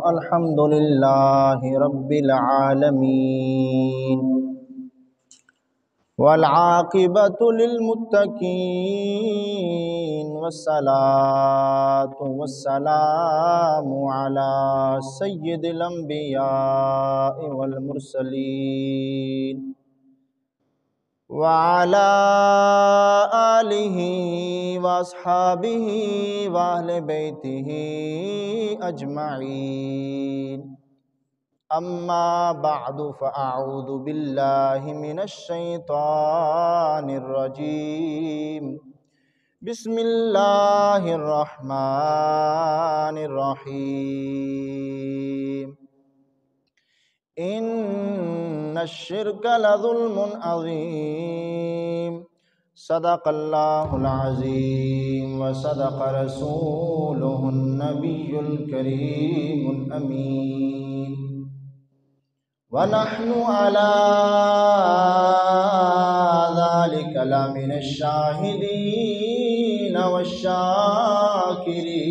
الحمد لله رب العالمين والعاقبة للمتقين والصلاة والسلام على سيد الأنبياء والمرسلين وعلى آلہ واصحابہ واہل بیتہ اجمعین اما بعد فاعوذ باللہ من الشیطان الرجیم بسم اللہ الرحمن الرحیم ان الشرک لظلم عظیم صدق اللہ العظیم وصدق رسولہ النبی الکریم الامین ونحن على ذلك لمن الشاهدين والشاكرين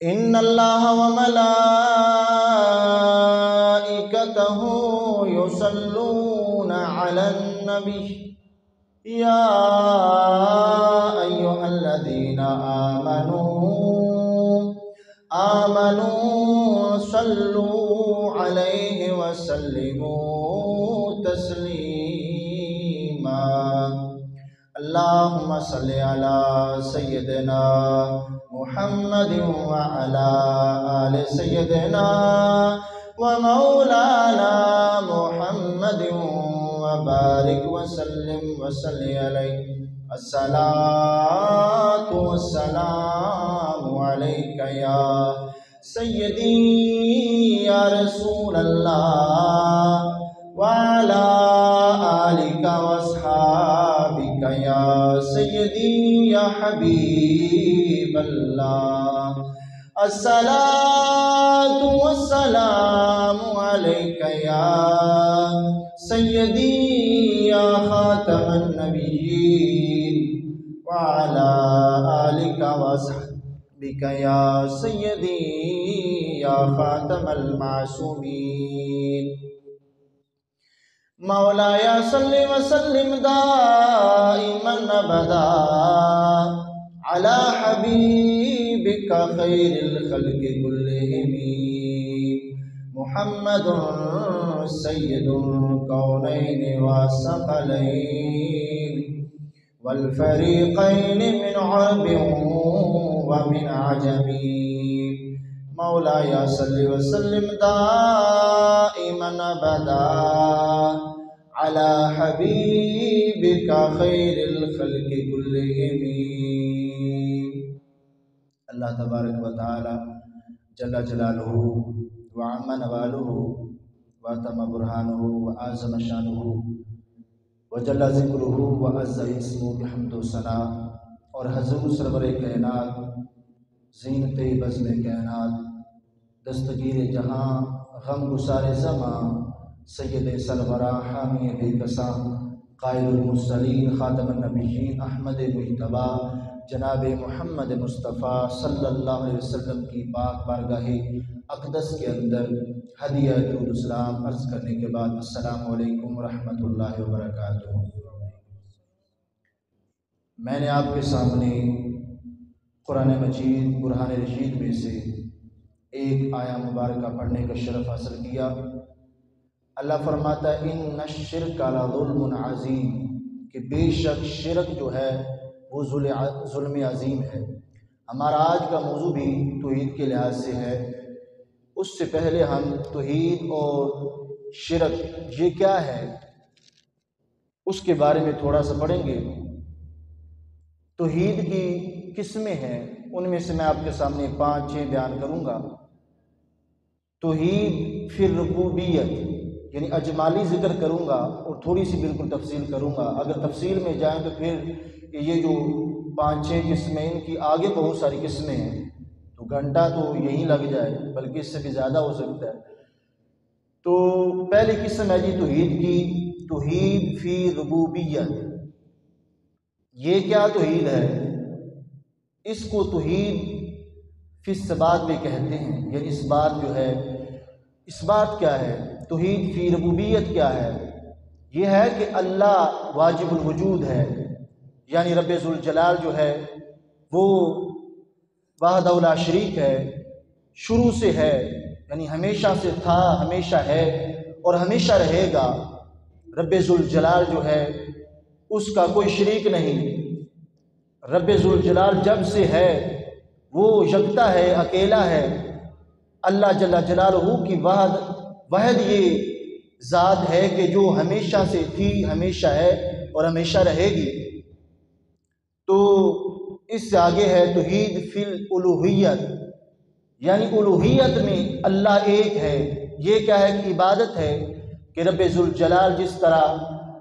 إن الله وملائكته يصلون على النبي يا أيها الذين آمنوا صلوا عليه وسلموا تسليما اللهم صل على سيدنا محمد وعلى آل سيدنا ومولانا محمد وبارك وسلم عليه الصلاة والسلام عليك يا سيدي يا رسول الله وعلى آلك واصحابك يا سيدي يا حبيب الله الصلاة والسلام عليك يا سيدي يا خاتم النبيين وعلى آلك وصحبك يا سيدي يا خاتم المعصومين مولاي صل وسلم دائما أبدا على حبيبك خير الخلق كلهم محمد سيد الكونين والثقلين والفريقين من عرب ومن عجم مولاي صل وسلم دائما أبدا على حبيبك خير الخلق كلهم اللہ تبارک و تعالی جل جلالہ وعم نوالہ واتم برہانہ وعظم شانہ وجل ذکرہ وعز اسمہ بحمد و ثنا اور حضور سرور کائنات زینت بزم کائنات دستگیر جہاں غم گسار زماں سید سرورہ حامی بے کساں قائد المرسلین خاتم النبیین احمد مجتبی جناب محمد مصطفیٰ صلی اللہ علیہ وسلم کی پاک بارگاہ اقدس کے اندر ہدیہ درود اسلام عرض کرنے کے بعد السلام علیکم ورحمۃ اللہ وبرکاتہ۔ میں نے آپ کے سامنے قرآن مجید برہان رشید میں سے ایک آیہ مبارکہ پڑھنے کا شرف حاصل کیا۔ اللہ فرماتا ہے ان الشرک لظلم عظیم، کہ بے شک شرک جو ہے وہ ظلم عظیم ہے۔ ہمارا آج کا موضوع بھی توحید کے لحاظ سے ہے۔ اس سے پہلے ہم توحید اور شرک یہ کیا ہے اس کے بارے میں تھوڑا سا پڑھیں گے۔ توحید کی قسمیں ہیں، ان میں سے میں آپ کے سامنے 5-6 بیان کروں گا۔ توحید فی الربوبیت یعنی اجمالی ذکر کروں گا اور تھوڑی سی بالکل تفصیل کروں گا۔ اگر تفصیل میں جائیں تو پھر یہ جو 5-6 قسمیں ان کی آگے بہت ساری قسمیں ہیں تو گھنٹہ تو یہی لگ جائے، بلکہ اس سے بھی زیادہ ہو سکتا ہے۔ تو پہلی قسم ہے جی توحید کی، توحید فی ربوبیت۔ یہ کیا توحید ہے؟ اس کو توحید فی الثبات بھی کہتے ہیں، یعنی اس بات جو ہے، اس بات کیا ہے؟ توحید فی ربوبیت کیا ہے؟ یہ ہے کہ اللہ واجب الوجود ہے، یعنی رب ذوالجلال جو ہے وہ وحدہ لا شریک ہے، شروع سے ہے، یعنی ہمیشہ سے تھا، ہمیشہ ہے اور ہمیشہ رہے گا۔ رب ذوالجلال جو ہے اس کا کوئی شریک نہیں۔ رب ذوالجلال جب سے ہے وہ یکتا ہے، اکیلا ہے۔ اللہ جل جلالہ کی وحد یہ ذات ہے کہ جو ہمیشہ سے تھی، ہمیشہ ہے اور ہمیشہ رہے گی۔ تو اس سے آگے ہے توحید فی الالوہیت، یعنی الوہیت میں اللہ ایک ہے۔ یہ کیا ہے کہ عبادت ہے، کہ رب ذوالجلال جس طرح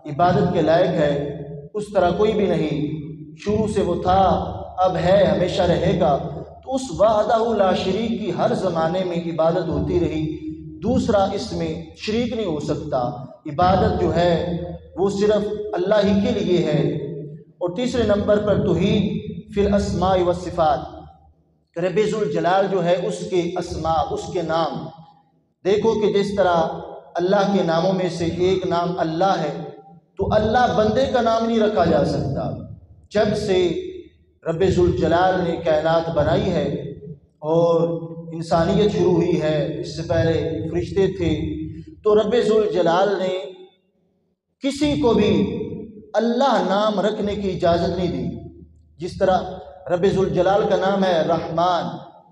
عبادت کے لائق ہے اس طرح کوئی بھی نہیں، شروع سے وہ تھا، اب ہے، ہمیشہ رہے گا۔ تو اس وحدہ لا شریک کی ہر زمانے میں عبادت ہوتی رہی، دوسرا اس میں شریک نہیں ہو سکتا۔ عبادت جو ہے وہ صرف اللہ ہی کے لیے ہے۔ اور تیسرے نمبر پر توحید فی الاسماء والصفات، رب ذوالجلال جو ہے اس کے اسماء، اس کے نام، دیکھو کہ جس طرح اللہ کے ناموں میں سے ایک نام اللہ ہے، تو اللہ بندے کا نام نہیں رکھا جا سکتا۔ جب سے رب ذوالجلال نے کائنات بنائی ہے اور انسانیت شروع ہوئی ہے، اس سے پہلے فرشتے تھے، تو رب ذوالجلال نے کسی کو بھی اللہ نام رکھنے کی اجازت نہیں دی۔ جس طرح رب ذوالجلال کا نام ہے رحمان،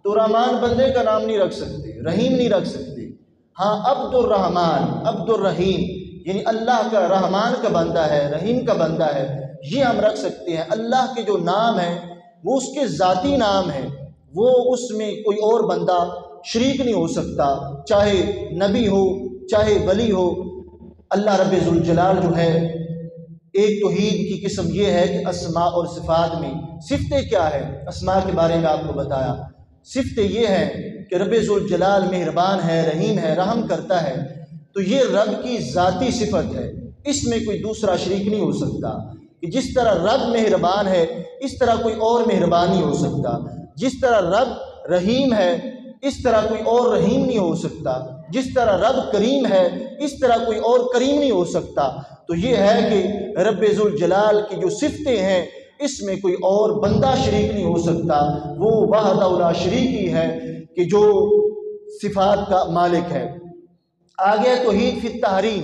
تو رحمان بندے کا نام نہیں رکھ سکتے، رحیم نہیں رکھ سکتے۔ ہاں عبد الرحمان، عبد الرحیم، یعنی اللہ کا رحمان کا بندہ ہے، رحیم کا بندہ ہے، یہ ہم رکھ سکتے ہیں۔ اللہ کے جو نام ہیں وہ اس کے ذاتی نام ہیں، وہ اس میں کوئی اور بندہ شریک نہیں ہو سکتا، چاہے نبی ہو چاہے ولی ہو۔ اللہ رب ذوالجلال جو ہے، ایک توحید کی قسم یہ ہے کہ اسماء اور صفات میں صفتیں کیا ہے؟ اسماء کے بارے میں آپ کو بتایا، صفتیں یہ ہیں کہ رب ذوالجلال مہربان ہے، رحیم ہے، رحم کرتا ہے، تو یہ رب کی ذاتی صفت ہے، اس میں کوئی دوسرا شریک نہیں ہو سکتا۔ کہ جس طرح رب مہربان ہے اس طرح کوئی اور مہربان نہیں ہو سکتا، جس طرح رب رحیم ہے اس طرح کوئی اور رحیم نہیں ہو سکتا، جس طرح رب کریم ہے اس طرح کوئی اور کریم نہیں ہو سکتا۔ تو یہ ہے کہ رب ذوالجلال کی جو صفتیں ہیں اس میں کوئی اور بندہ شریک نہیں ہو سکتا، وہ وحدہ لا شریک ہی ہے کہ جو صفات کا مالک ہے۔ آگے توحید فی التحریم،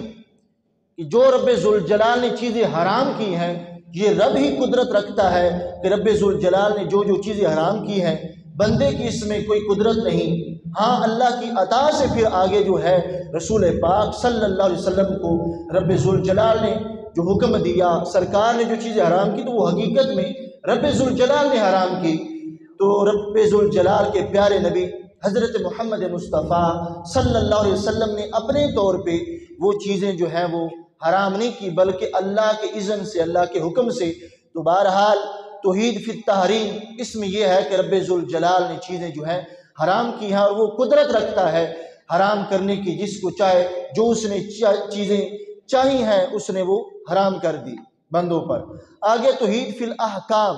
کہ جو رب ذوالجلال نے چیزیں حرام کی ہیں، یہ رب ہی قدرت رکھتا ہے کہ رب ذوالجلال نے جو چیزیں حرام کی ہیں، بندے کی اس میں کوئی قدرت نہیں۔ ہاں اللہ کی عطا سے پھر آگے جو ہے رسول پاک صلی اللہ علیہ وسلم کو رب ذوالجلال نے جو حکم دیا، سرکار نے جو چیزیں حرام کی تو وہ حقیقت میں رب ذوالجلال نے حرام کی۔ تو رب ذوالجلال کے پیارے نبی حضرت محمد مصطفیٰ صلی اللہ علیہ وسلم نے اپنے طور پہ وہ چیزیں جو ہیں وہ حرام نہیں کی، بلکہ اللہ کے اذن سے، اللہ کے حکم سے۔ تو بہرحال توحید فی التحریم اس میں یہ ہے کہ رب ذوالجلال نے چیزیں جو ہیں حرام کی ہیں، اور وہ قدرت رکھتا ہے حرام کرنے کی، جس کو چاہے، جو اس نے چیزیں چاہی ہیں اس نے وہ حرام کر دی بندوں پر۔ آگے توحید فی الاحکام،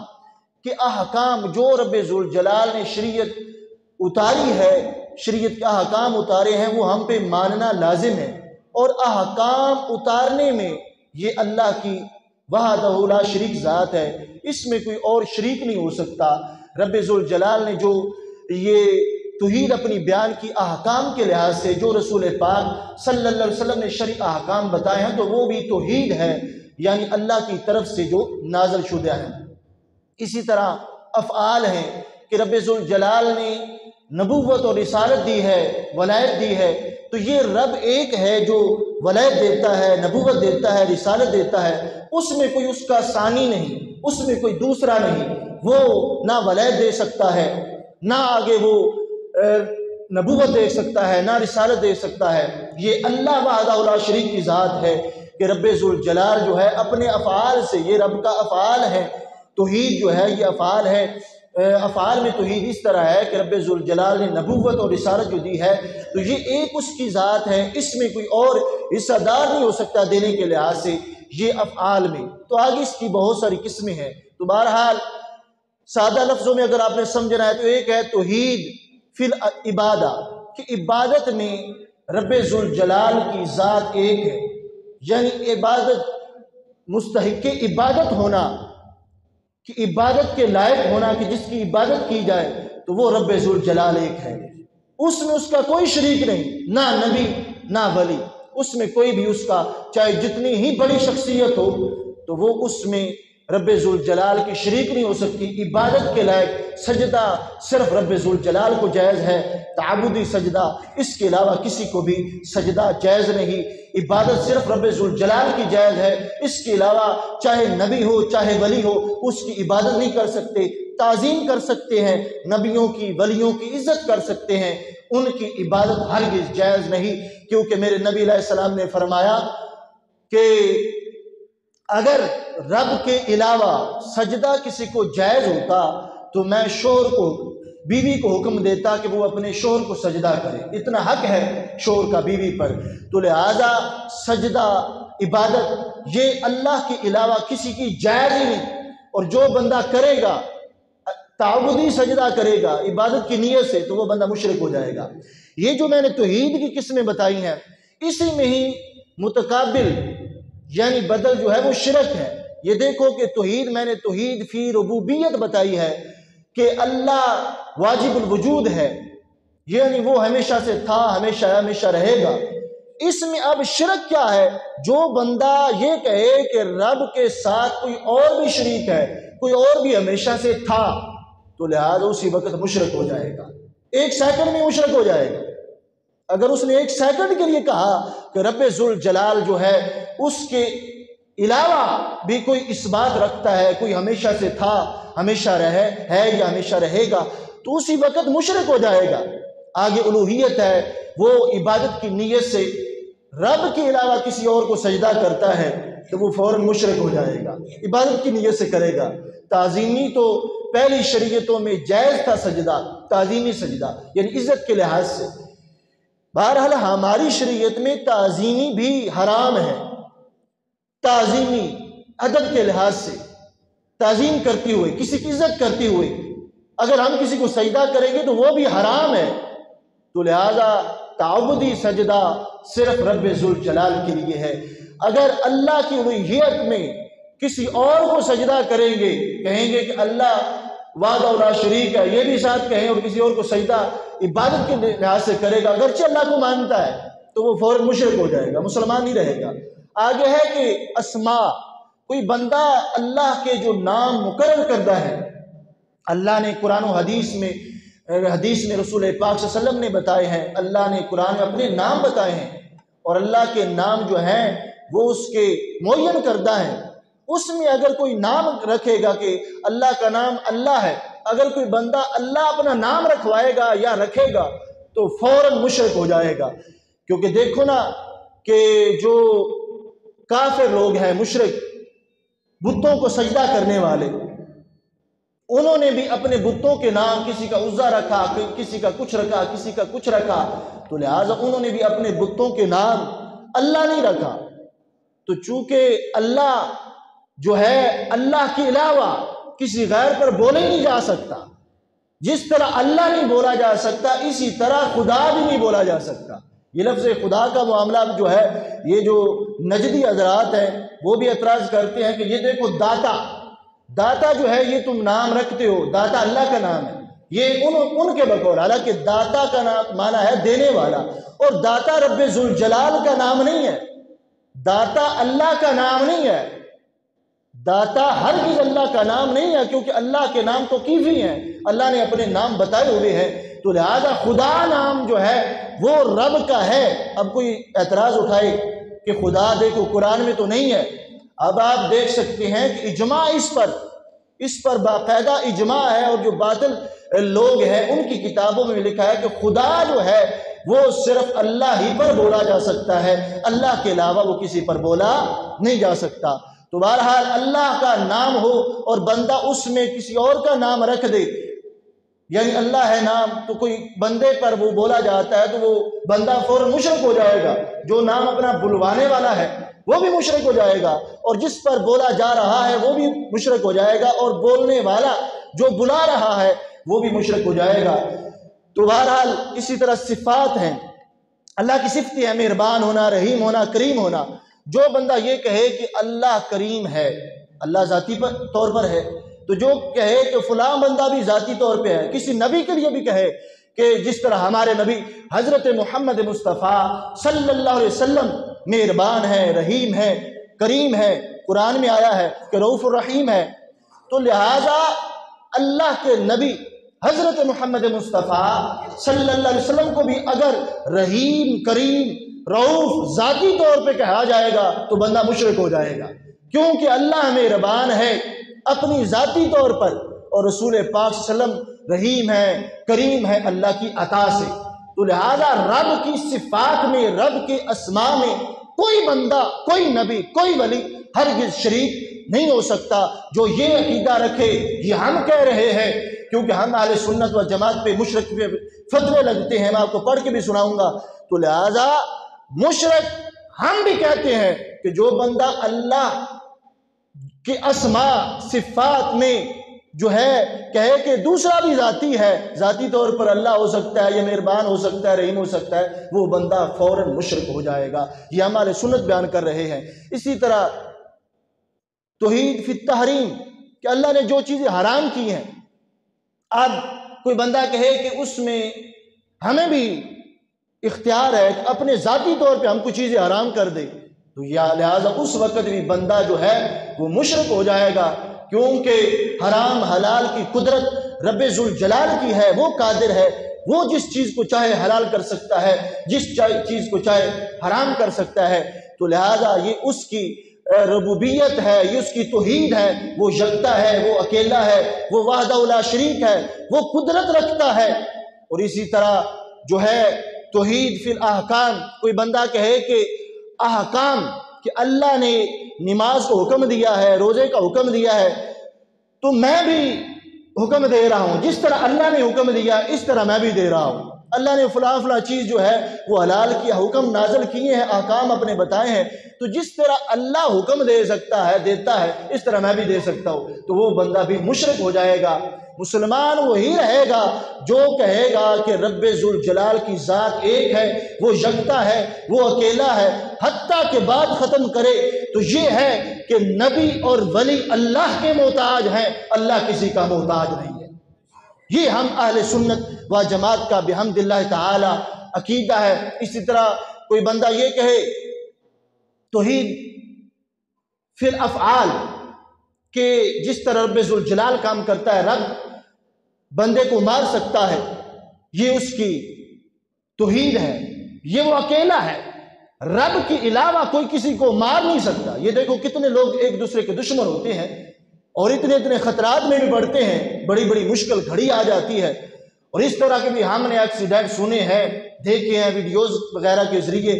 کہ احکام جو رب ذوالجلال نے شریعت اتاری ہے، شریعت کے احکام اتارے ہیں، وہ ہم پہ ماننا لازم ہے۔ اور احکام اتارنے میں یہ اللہ کی وحدہ لا شریک ذات ہے، اس میں کوئی اور شریک نہیں ہو سکتا۔ رب ذوالجلال نے جو یہ توحید اپنی بیان کی احکام کے لحاظ سے، جو رسول پاک صلی اللہ علیہ وسلم نے شرعی احکام بتائے ہیں، تو وہ بھی توحید ہے، یعنی اللہ کی طرف سے جو نازل شدہ ہیں۔ اسی طرح افعال ہیں کہ رب ذوالجلال نے نبوت اور رسالت دی ہے، ولایت دی ہے، تو یہ رب ایک ہے جو ولایت دیتا ہے، نبوت دیتا ہے، رسالت دیتا ہے، اس میں کوئی اس کا ثانی نہیں، اس میں کوئی دوسرا نہیں۔ وہ نہ ولایت دے سکتا ہے، نہ آگے وہ نبوت دے سکتا ہے، نہ رسالت دے سکتا ہے۔ یہ اللہ وحدہ لا شریک کی ذات ہے کہ رب ذوالجلال جو ہے اپنے افعال سے، یہ رب کا افعال ہے، توحید جو ہے یہ افعال ہے۔ افعال میں توحید اس طرح ہے کہ رب ذوالجلال نے نبوت اور رسالت جو دی ہے تو یہ ایک اس کی ذات ہے، اس میں کوئی اور حصہ دار نہیں ہو سکتا دینے کے لحاظ سے، یہ افعال میں۔ تو آگے اس کی بہت ساری قسمیں ہیں۔ تو بہرحال سادہ لفظوں میں اگر آپ نے سمجھنا ہے تو ایک ہے توحید فی العبادہ، کہ عبادت میں رب ذوالجلال کی ذات ایک ہے، یعنی عبادت مستحق عبادت ہونا، کہ عبادت کے لائق ہونا، کہ جس کی عبادت کی جائے تو وہ رب ذوالجلال ایک ہے، اس میں اس کا کوئی شریک نہیں، نہ نبی نہ ولی، اس میں کوئی بھی اس کا چاہے جتنی ہی بڑی شخصیت ہو تو وہ اس میں رب ذوالجلال کی شریک نہیں ہو سکتی۔ عبادت کے لائق سجدہ صرف رب ذوالجلال کو جائز ہے، تعبدی سجدہ، اس کے علاوہ کسی کو بھی سجدہ جائز نہیں۔ عبادت صرف رب ذوالجلال کی جائز ہے، اس کے علاوہ چاہے نبی ہو چاہے ولی ہو اس کی عبادت نہیں کر سکتے، تعظیم کر سکتے ہیں، نبیوں کی ولیوں کی عزت کر سکتے ہیں، ان کی عبادت ہرگز جائز نہیں، کیونکہ میرے نبی علیہ السلام نے فرمایا کہ اگر رب کے علاوہ سجدہ کسی کو جائز ہوتا تو میں شوہر کو، بیوی کو حکم دیتا کہ وہ اپنے شوہر کو سجدہ کرے، اتنا حق ہے شوہر کا بیوی پر، تو لہذا سجدہ عبادت یہ اللہ کے علاوہ کسی کی جائز ہی نہیں، اور جو بندہ کرے گا تعبدی سجدہ کرے گا عبادت کی نیت سے تو وہ بندہ مشرک ہو جائے گا۔ یہ جو میں نے توحید کی قسمیں بتائی ہیں اسی میں ہی متقابل یعنی بدل جو ہے وہ شرک ہے۔ یہ دیکھو کہ توحید میں نے توحید فی ربوبیت بتائی ہے کہ اللہ واجب الوجود ہے، یعنی وہ ہمیشہ سے تھا، ہمیشہ رہے گا۔ اس میں اب شرک کیا ہے؟ جو بندہ یہ کہے کہ رب کے ساتھ کوئی اور بھی شریک ہے، کوئی اور بھی ہمیشہ سے تھا، تو لہذا اسی وقت مشرک ہو جائے گا، ایک سیکنڈ میں مشرک ہو جائے گا۔ اگر اس نے ایک سیکنڈ کے لیے کہا کہ رب ذوالجلال جو ہے اس کے علاوہ بھی کوئی اس بات رکھتا ہے، کوئی ہمیشہ سے تھا، ہمیشہ ہے یا ہمیشہ رہے گا، تو اسی وقت مشرک ہو جائے گا۔ آگے الوہیت ہے، وہ عبادت کی نیت سے رب کے علاوہ کسی اور کو سجدہ کرتا ہے تو وہ فوراً مشرک ہو جائے گا، عبادت کی نیت سے کرے گا۔ تعظیمی تو پہلی شریعتوں میں جائز تھا سجدہ، تعظیمی سجدہ یعنی عزت کے لحاظ سے، بہرحال ہماری شریعت میں تعظیمی بھی حرام ہے، تعظیمی ادب کے لحاظ سے تعظیم کرتے ہوئے، کسی کی عزت کرتے ہوئے اگر ہم کسی کو سجدہ کریں گے تو وہ بھی حرام ہے، تو لہذا تعبدی سجدہ صرف رب ذوالجلال کے لیے ہے۔ اگر اللہ کی الوہیت میں کسی اور کو سجدہ کریں گے، کہیں گے کہ اللہ وحدہ لا شریک ہے، یہ بھی ساتھ کہیں، اور کسی اور کو سجدہ عبادت کے لحاظ سے کرے گا اگرچہ اللہ کو مانتا ہے تو وہ فوراً مشرک ہو جائے گا، مسلمان نہیں رہے گا۔ آگے ہے کہ اسماء، کوئی بندہ اللہ کے جو نام مقرر کردہ ہے، اللہ نے قرآن و حدیث میں رسول پاک صلی اللہ علیہ وسلم نے بتائے ہیں، اللہ نے قرآن میں اپنے نام بتائے ہیں، اور اللہ کے نام جو ہیں وہ اس کے معین کردہ ہیں، اس میں اگر کوئی نام رکھے گا کہ اللہ کا نام اللہ ہے، اگر کوئی بندہ اللہ اپنا نام رکھوائے گا یا رکھے گا تو فوراً مشرک ہو جائے گا، کیونکہ دیکھو نا کہ جو کافر لوگ ہیں، مشرک، بتوں کو سجدہ کرنے والے، انہوں نے بھی اپنے بتوں کے نام، کسی کا عزا رکھا، کسی کا کچھ رکھا، کسی کا کچھ رکھا، تو لہٰذا انہوں نے بھی اپنے بتوں کے نام اللہ نہیں رکھا۔ تو چونکہ اللہ جو ہے اللہ کے علاوہ کسی غیر پر بولے نہیں جا سکتا، جس طرح اللہ نہیں بولا جا سکتا اسی طرح خدا بھی نہیں بولا جا سکتا۔ یہ لفظ خدا کا معاملہ جو ہے، یہ جو نجدی حضرات ہیں وہ بھی اعتراض کرتے ہیں کہ یہ دیکھو داتا جو ہے یہ تم نام رکھتے ہو، داتا اللہ کا نام ہے، یہ ان کے بقول، حالانکہ داتا کا نام معنی ہے دینے والا، اور داتا رب ذوالجلال کا نام نہیں ہے، داتا اللہ کا نام نہیں ہے، داتا ہرگز اللہ کا نام نہیں ہے، کیونکہ اللہ کے نام تو توقیفی ہیں، اللہ نے اپنے نام بتائے ہوئے ہیں، تو لہذا خدا نام جو ہے وہ رب کا ہے۔ اب کوئی اعتراض اٹھائے کہ خدا دیکھو قرآن میں تو نہیں ہے، اب آپ دیکھ سکتے ہیں کہ اجماع اس پر باقاعدہ اجماع ہے، اور جو باطل لوگ ہیں ان کی کتابوں میں لکھا ہے کہ خدا جو ہے وہ صرف اللہ ہی پر بولا جا سکتا ہے، اللہ کے علاوہ وہ کسی پر بولا نہیں جا سکتا۔ تو بہرحال اللہ کا نام ہو اور بندہ اس میں کسی اور کا نام رکھ دے، یعنی اللہ ہے نام، تو کوئی بندے پر وہ بولا جاتا ہے تو وہ بندہ فوراً مشرک ہو جائے گا، جو نام اپنا بلوانے والا ہے وہ بھی مشرک ہو جائے گا، اور جس پر بولا جا رہا ہے وہ بھی مشرک ہو جائے گا، اور بولنے والا جو بلا رہا ہے وہ بھی مشرک ہو جائے گا۔ تو بہرحال اسی طرح صفات ہیں، اللہ کی صفت ہے مہربان ہونا، رحیم ہونا، کریم ہونا۔ جو بندہ یہ کہے کہ اللہ کریم ہے، اللہ ذاتی طور پر ہے، تو جو کہے کہ فلاں بندہ بھی ذاتی طور پہ ہے، کسی نبی کے لیے بھی کہے کہ جس طرح ہمارے نبی حضرت محمد مصطفیٰ صلی اللہ علیہ وسلم مہربان ہے، رحیم ہے، کریم ہے، قرآن میں آیا ہے کہ رؤوف الرحیم ہے، تو لہٰذا اللہ کے نبی حضرت محمد مصطفیٰ صلی اللہ علیہ وسلم کو بھی اگر رحیم، کریم، رؤوف ذاتی طور پہ کہا جائے گا تو بندہ مشرک ہو جائے گا، کیونکہ اللہ مہربان ہے اپنی ذاتی طور پر، اور رسول پاک صلی اللہ علیہ وسلم رحیم ہے، کریم ہے اللہ کی عطا سے۔ تو لہذا رب کی صفات میں، رب کے اسماء میں کوئی بندہ، کوئی نبی، کوئی ولی ہرگز شریک نہیں ہو سکتا۔ جو یہ عقیدہ رکھے، یہ ہم کہہ رہے ہیں، کیونکہ ہم اہل سنت و جماعت پہ مشرک پہ فتوے لگتے ہیں، میں آپ کو پڑھ کے بھی سناؤں گا، تو لہذا مشرک ہم بھی کہتے ہیں کہ جو بندہ اللہ کہ اسماء صفات میں جو ہے کہے کہ دوسرا بھی ذاتی ہے، ذاتی طور پر اللہ ہو سکتا ہے، یہ مہربان ہو سکتا ہے، رحیم ہو سکتا ہے، وہ بندہ فوراً مشرک ہو جائے گا۔ یہ ہمارے سنت بیان کر رہے ہیں۔ اسی طرح توحید فی التحریم کہ اللہ نے جو چیزیں حرام کی ہیں، اب کوئی بندہ کہے کہ اس میں ہمیں بھی اختیار ہے کہ اپنے ذاتی طور پہ ہم کچھ چیزیں حرام کر دیں، تو لہٰذا اس وقت بھی بندہ جو ہے وہ مشرک ہو جائے گا، کیونکہ حرام حلال کی قدرت رب ذوالجلال کی ہے، وہ قادر ہے، وہ جس چیز کو چاہے حلال کر سکتا ہے، جس چیز کو چاہے حرام کر سکتا ہے۔ تو لہٰذا یہ اس کی ربوبیت ہے، یہ اس کی توحید ہے، وہ یکتا ہے، وہ اکیلا ہے، وہ وحدہ لا شریک ہے، وہ قدرت رکھتا ہے۔ اور اسی طرح جو ہے توحید فی الاحکام، کوئی بندہ کہے کہ احکام کہ اللہ نے نماز کو حکم دیا ہے، روزے کا حکم دیا ہے، تو میں بھی حکم دے رہا ہوں، جس طرح اللہ نے حکم دیا اس طرح میں بھی دے رہا ہوں۔ اللہ نے فلاں فلاں چیز جو ہے وہ حلال کیا، حکم نازل کیے ہیں، احکام اپنے بتائے ہیں، تو جس طرح اللہ حکم دے سکتا ہے، دیتا ہے، اس طرح میں بھی دے سکتا ہوں، تو وہ بندہ بھی مشرک ہو جائے گا۔ مسلمان وہی رہے گا جو کہے گا کہ رب ذوالجلال کی ذات ایک ہے، وہ یکتا ہے، وہ اکیلا ہے، حتیٰ کہ بات ختم کرے تو یہ ہے کہ نبی اور ولی اللہ کے محتاج ہیں، اللہ کسی کا محتاج نہیں ہے۔ یہ ہم اہل سنت و جماعت کا بحمد اللہ تعالی عقیدہ ہے۔ اسی طرح کوئی بندہ یہ کہے توحید فی الافعال کہ جس طرح رب ذوالجلال کام کرتا ہے، رب بندے کو مار سکتا ہے، یہ اس کی توحید ہے، یہ وہ اکیلا ہے، رب کے علاوہ کوئی کسی کو مار نہیں سکتا۔ یہ دیکھو کتنے لوگ ایک دوسرے کے دشمن ہوتے ہیں اور اتنے خطرات میں بھی بڑھتے ہیں، بڑی بڑی مشکل گھڑی آ جاتی ہے، اور اس طرح کے بھی ہم نے ایکسیڈنٹ سنے ہیں، دیکھے ہیں ویڈیوز وغیرہ کے ذریعے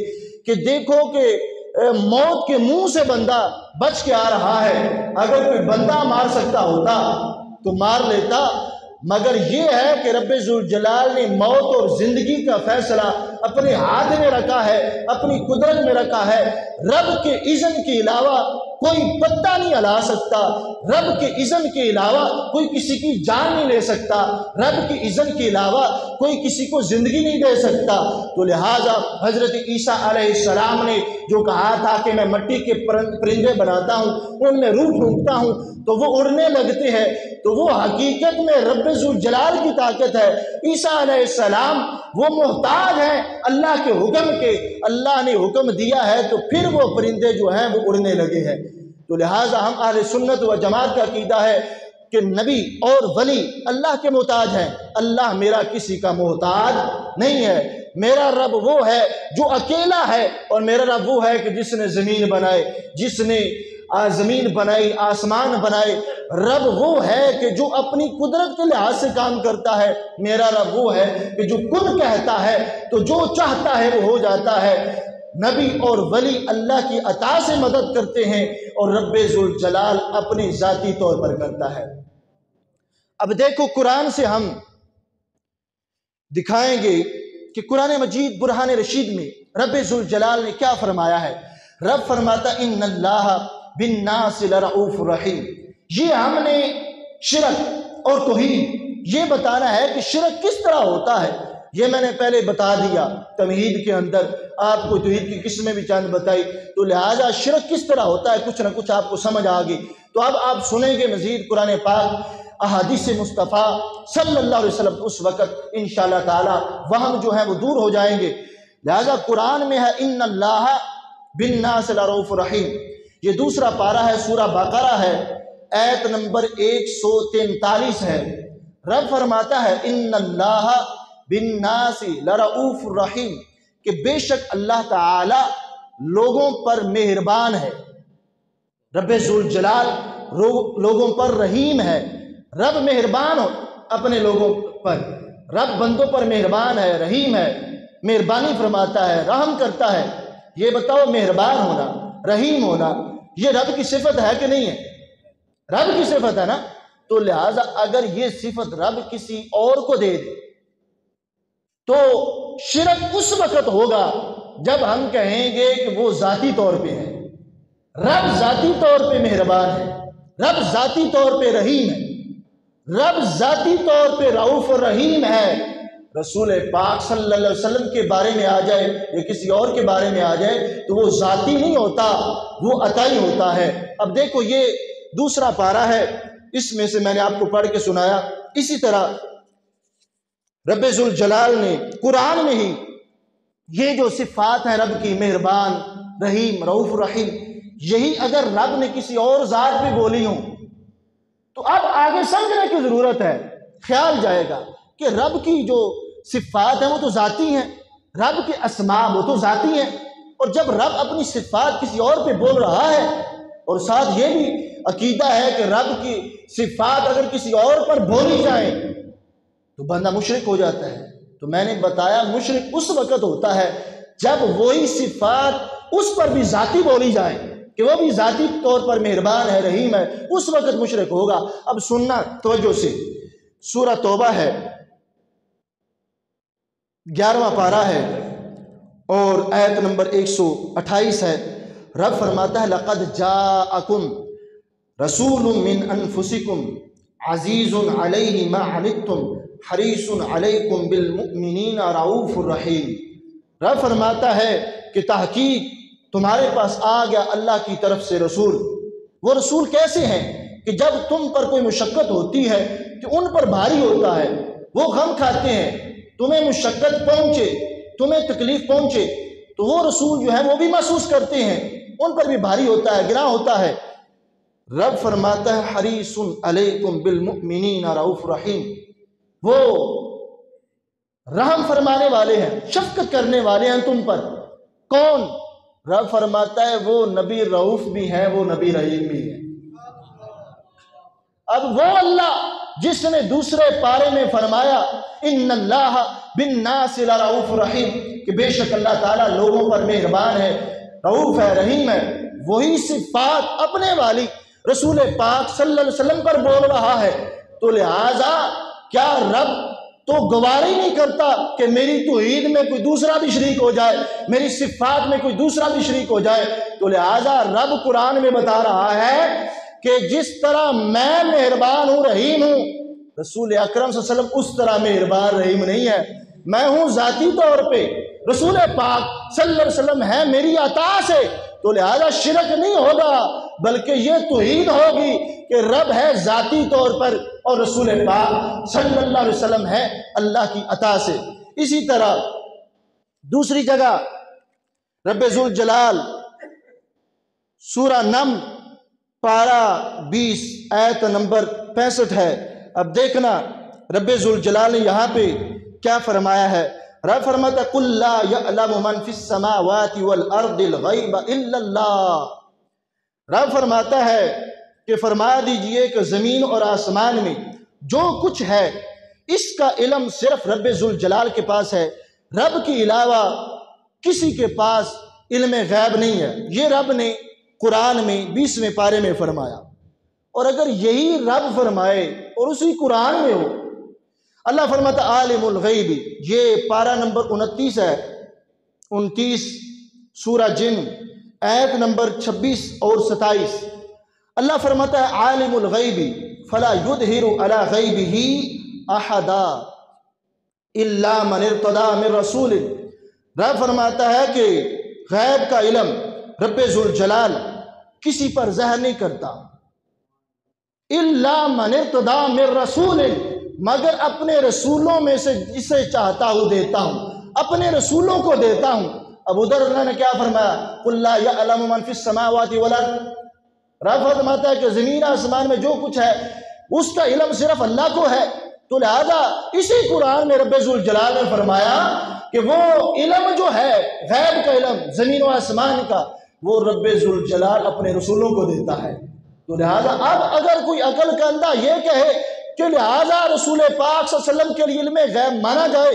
کہ دیکھو کہ موت کے منہ سے بندہ بچ کے آ رہا ہے، اگر کوئی بندہ مار سکتا ہوتا تو مار لیتا، مگر یہ ہے کہ رب ذوالجلال نے موت اور زندگی کا فیصلہ اپنے ہاتھ میں رکھا ہے، اپنی قدرت میں رکھا ہے۔ رب کے اذن کے علاوہ کوئی پتہ نہیں ہلا سکتا، رب کے اذن کے علاوہ کوئی کسی کی جان نہیں لے سکتا، رب کے اذن کے علاوہ کوئی کسی کو زندگی نہیں دے سکتا۔ تو لہٰذا حضرت عیسیٰ علیہ السلام نے جو کہا تھا کہ میں مٹی کے پرندے بناتا ہوں، ان میں روح پھونکتا ہوں تو وہ اڑنے لگتے ہیں، تو وہ حقیقت میں رب ذوالجلال کی طاقت ہے۔ عیسیٰ علیہ السلام وہ محتاج ہیں اللہ کے حکم کے، اللہ نے حکم دیا ہے تو پھر وہ پرندے جو ہیں وہ اڑنے لگے ہیں۔ تو لہٰذا ہم اہل سنت و جماعت کا عقیدہ ہے کہ نبی اور ولی اللہ کے محتاج ہیں، اللہ میرا کسی کا محتاج نہیں ہے۔ میرا رب وہ ہے جو اکیلا ہے، اور میرا رب وہ ہے کہ جس نے زمین بنائے، جس نے زمین بنائی، آسمان بنائے۔ رب وہ ہے کہ جو اپنی قدرت کے لحاظ سے کام کرتا ہے۔ میرا رب وہ ہے کہ جو کن کہتا ہے تو جو چاہتا ہے وہ ہو جاتا ہے۔ نبی اور ولی اللہ کی عطا سے مدد کرتے ہیں، اور رب ذوالجلال اپنی ذاتی طور پر کرتا ہے۔ اب دیکھو قرآن سے ہم دکھائیں گے کہ قرآن مجید برہان رشید میں رب ذوالجلال نے کیا فرمایا ہے۔ رب فرماتا ان اللہ بالناس لرؤوف رحیم۔ یہ ہم نے شرک اور توحید، یہ بتانا ہے کہ شرک کس طرح ہوتا ہے۔ یہ میں نے پہلے بتا دیا تمہید کے اندر، آپ کو توحید کی قسمیں بھی چند بتائی، تو لہٰذا شرک کس طرح ہوتا ہے کچھ نہ کچھ آپ کو سمجھ آ گئی۔ تو اب آپ سنیں گے مزید قرآن پاک، احادیث مصطفیٰ صلی اللہ علیہ وسلم، اس وقت انشاءاللہ تعالی وہم جو ہے وہ دور ہو جائیں گے۔ لہٰذا قرآن میں ہے ان اللہ بالناس لرؤوف رحیم، یہ دوسرا پارہ ہے، سورہ بقرہ ہے، آیت نمبر 143 ہے۔ رب فرماتا ہے ان اللہ بالناس لرؤوف رحیم، کہ بے شک اللہ تعالی لوگوں پر مہربان ہے۔ رب ذوالجلال لوگوں پر رحیم ہے۔ رب مہربان ہو اپنے لوگوں پر، رب بندوں پر مہربان ہے، رحیم ہے، مہربانی فرماتا ہے، رحم کرتا ہے۔ یہ بتاؤ مہربان ہونا، رحیم ہونا، یہ رب کی صفت ہے کہ نہیں ہے؟ رب کی صفت ہے نا۔ تو لہٰذا اگر یہ صفت رب کسی اور کو دے دے تو شرک اس وقت ہوگا جب ہم کہیں گے کہ وہ ذاتی طور پہ ہے۔ رب ذاتی طور پہ مہربان ہے، رب ذاتی طور پہ رحیم ہے، رب ذاتی طور پہ رؤوف الرحیم ہے۔ رسول پاک صلی اللہ علیہ وسلم کے بارے میں آ جائے یا کسی اور کے بارے میں آ جائے تو وہ ذاتی نہیں ہوتا، وہ عطائی ہوتا ہے۔ اب دیکھو یہ دوسرا پارہ ہے، اس میں سے میں نے آپ کو پڑھ کے سنایا۔ اسی طرح رب ذوالجلال نے قرآن میں ہی یہ جو صفات ہیں رب کی، مہربان، رحیم، رؤوف الرحیم، یہی اگر رب نے کسی اور ذات پہ بولی ہوں تو اب آگے سمجھنے کی ضرورت ہے۔ خیال جائے گا کہ رب کی جو صفات ہیں وہ تو ذاتی ہیں، رب کے اسماء وہ تو ذاتی ہیں، اور جب رب اپنی صفات کسی اور پہ بول رہا ہے، اور ساتھ یہ بھی عقیدہ ہے کہ رب کی صفات اگر کسی اور پر بولی جائیں تو بندہ مشرک ہو جاتا ہے۔ تو میں نے بتایا مشرک اس وقت ہوتا ہے جب وہی صفات اس پر بھی ذاتی بولی جائیں کہ وہ بھی ذاتی طور پر مہربان ہے، رحیم ہے، اس وقت مشرک ہوگا۔ اب سننا توجہ سے، سورہ توبہ ہے، 11واں پارہ ہے اور آیت نمبر 128 ہے۔ رب فرماتا ہے لقد جاءکم رسول من انفسکم عزیز علیہ ما عنتم حریص علیکم بالمؤمنین رؤوف الرحیم۔ رب فرماتا ہے کہ تحقیق تمہارے پاس آ گیا اللہ کی طرف سے رسول۔ وہ رسول کیسے ہیں کہ جب تم پر کوئی مشقت ہوتی ہے کہ ان پر بھاری ہوتا ہے، وہ غم کھاتے ہیں، تمہیں مشقت پہنچے، تمہیں تکلیف پہنچے تو وہ رسول جو ہے وہ بھی محسوس کرتے ہیں، ان پر بھی بھاری ہوتا ہے، گراں ہوتا ہے۔ رب فرماتا ہے حریص علیکم بالمؤمنین رؤوف رحیم، وہ رحم فرمانے والے ہیں، شفقت کرنے والے ہیں تم پر۔ کون؟ رب فرماتا ہے وہ نبی رؤوف بھی ہیں، وہ نبی رحیم بھی ہیں۔ اب وہ اللہ جس نے دوسرے پارے میں فرمایا ان اللہ بالناس لرؤوف رحیم، کہ بے شک اللہ تعالیٰ لوگوں پر مہربان ہے، رؤوف ہے، رحیم ہے، وہی صفات اپنے والی رسول پاک صلی اللہ علیہ وسلم پر بول رہا ہے۔ تو لہٰذا کیا رب تو گواری نہیں کرتا کہ میری توحید میں کوئی دوسرا بھی شریک ہو جائے، میری صفات میں کوئی دوسرا بھی شریک ہو جائے؟ تو لہٰذا رب قرآن میں بتا رہا ہے کہ جس طرح میں مہربان ہوں، رحیم ہوں، رسول اکرم صلی اللہ علیہ وسلم اس طرح مہربان رحیم نہیں ہے۔ میں ہوں ذاتی طور پہ، رسول پاک صلی اللہ علیہ وسلم ہے میری عطا سے، تو لہذا شرک نہیں ہوگا بلکہ یہ توحید ہوگی کہ رب ہے ذاتی طور پر اور رسول پاک صلی اللہ علیہ وسلم ہے اللہ کی عطا سے۔ اسی طرح دوسری جگہ رب ذوالجلال سورہ نمل پارہ 20 آیت نمبر 65 ہے۔ اب دیکھنا رب ذوالجلال نے یہاں پہ کیا فرمایا ہے۔ رب فرماتا ہے قُلْ لَا يَعْلَمُ مَنْ فِي السَّمَاوَاتِ وَالْأَرْضِ الْغَيْبَ إِلَّا اللَّهُ۔ رب فرماتا ہے کہ فرما دیجئے کہ زمین اور آسمان میں جو کچھ ہے اس کا علم صرف رب ذوالجلال کے پاس ہے، رب کے علاوہ کسی کے پاس علم غیب نہیں ہے۔ یہ رب نے قرآن میں 20ویں پارے میں فرمایا، اور اگر یہی رب فرمائے اور اسی قرآن میں ہو، اللہ فرماتا عالم الغیب، یہ پارہ نمبر 29 ہے، 29 سورہ جن آیت نمبر 26 اور 27۔ اللہ فرماتا ہے عالم الغیب، فلا يظهر على غیبہ احدا الا من ارتضی من رسول۔ رب فرماتا ہے کہ غیب کا علم رب ذوالجلال کسی پر ظاہر نہیں کرتا، الا من ارتضی من رسول، مگر اپنے رسولوں میں سے جسے چاہتا ہوں دیتا ہوں، اپنے رسولوں کو دیتا ہوں۔ ابو ذر نے کیا فرمایا؟ قل لا یعلم من فی السماوات والارض۔ رب فرماتا ہے کہ زمین آسمان میں جو کچھ ہے اس کا علم صرف اللہ کو ہے۔ تو لہذا اسی قرآن میں رب ذوالجلال نے فرمایا کہ وہ علم جو ہے غیب کا علم زمین و آسمان کا، وہ رب ذوالجلال اپنے رسولوں کو دیتا ہے۔ تو لہذا اب اگر کوئی عقل کا اندھا یہ کہے کہ لہذا رسول پاک صلی اللہ علیہ وسلم کے لیے علم غیب مانا جائے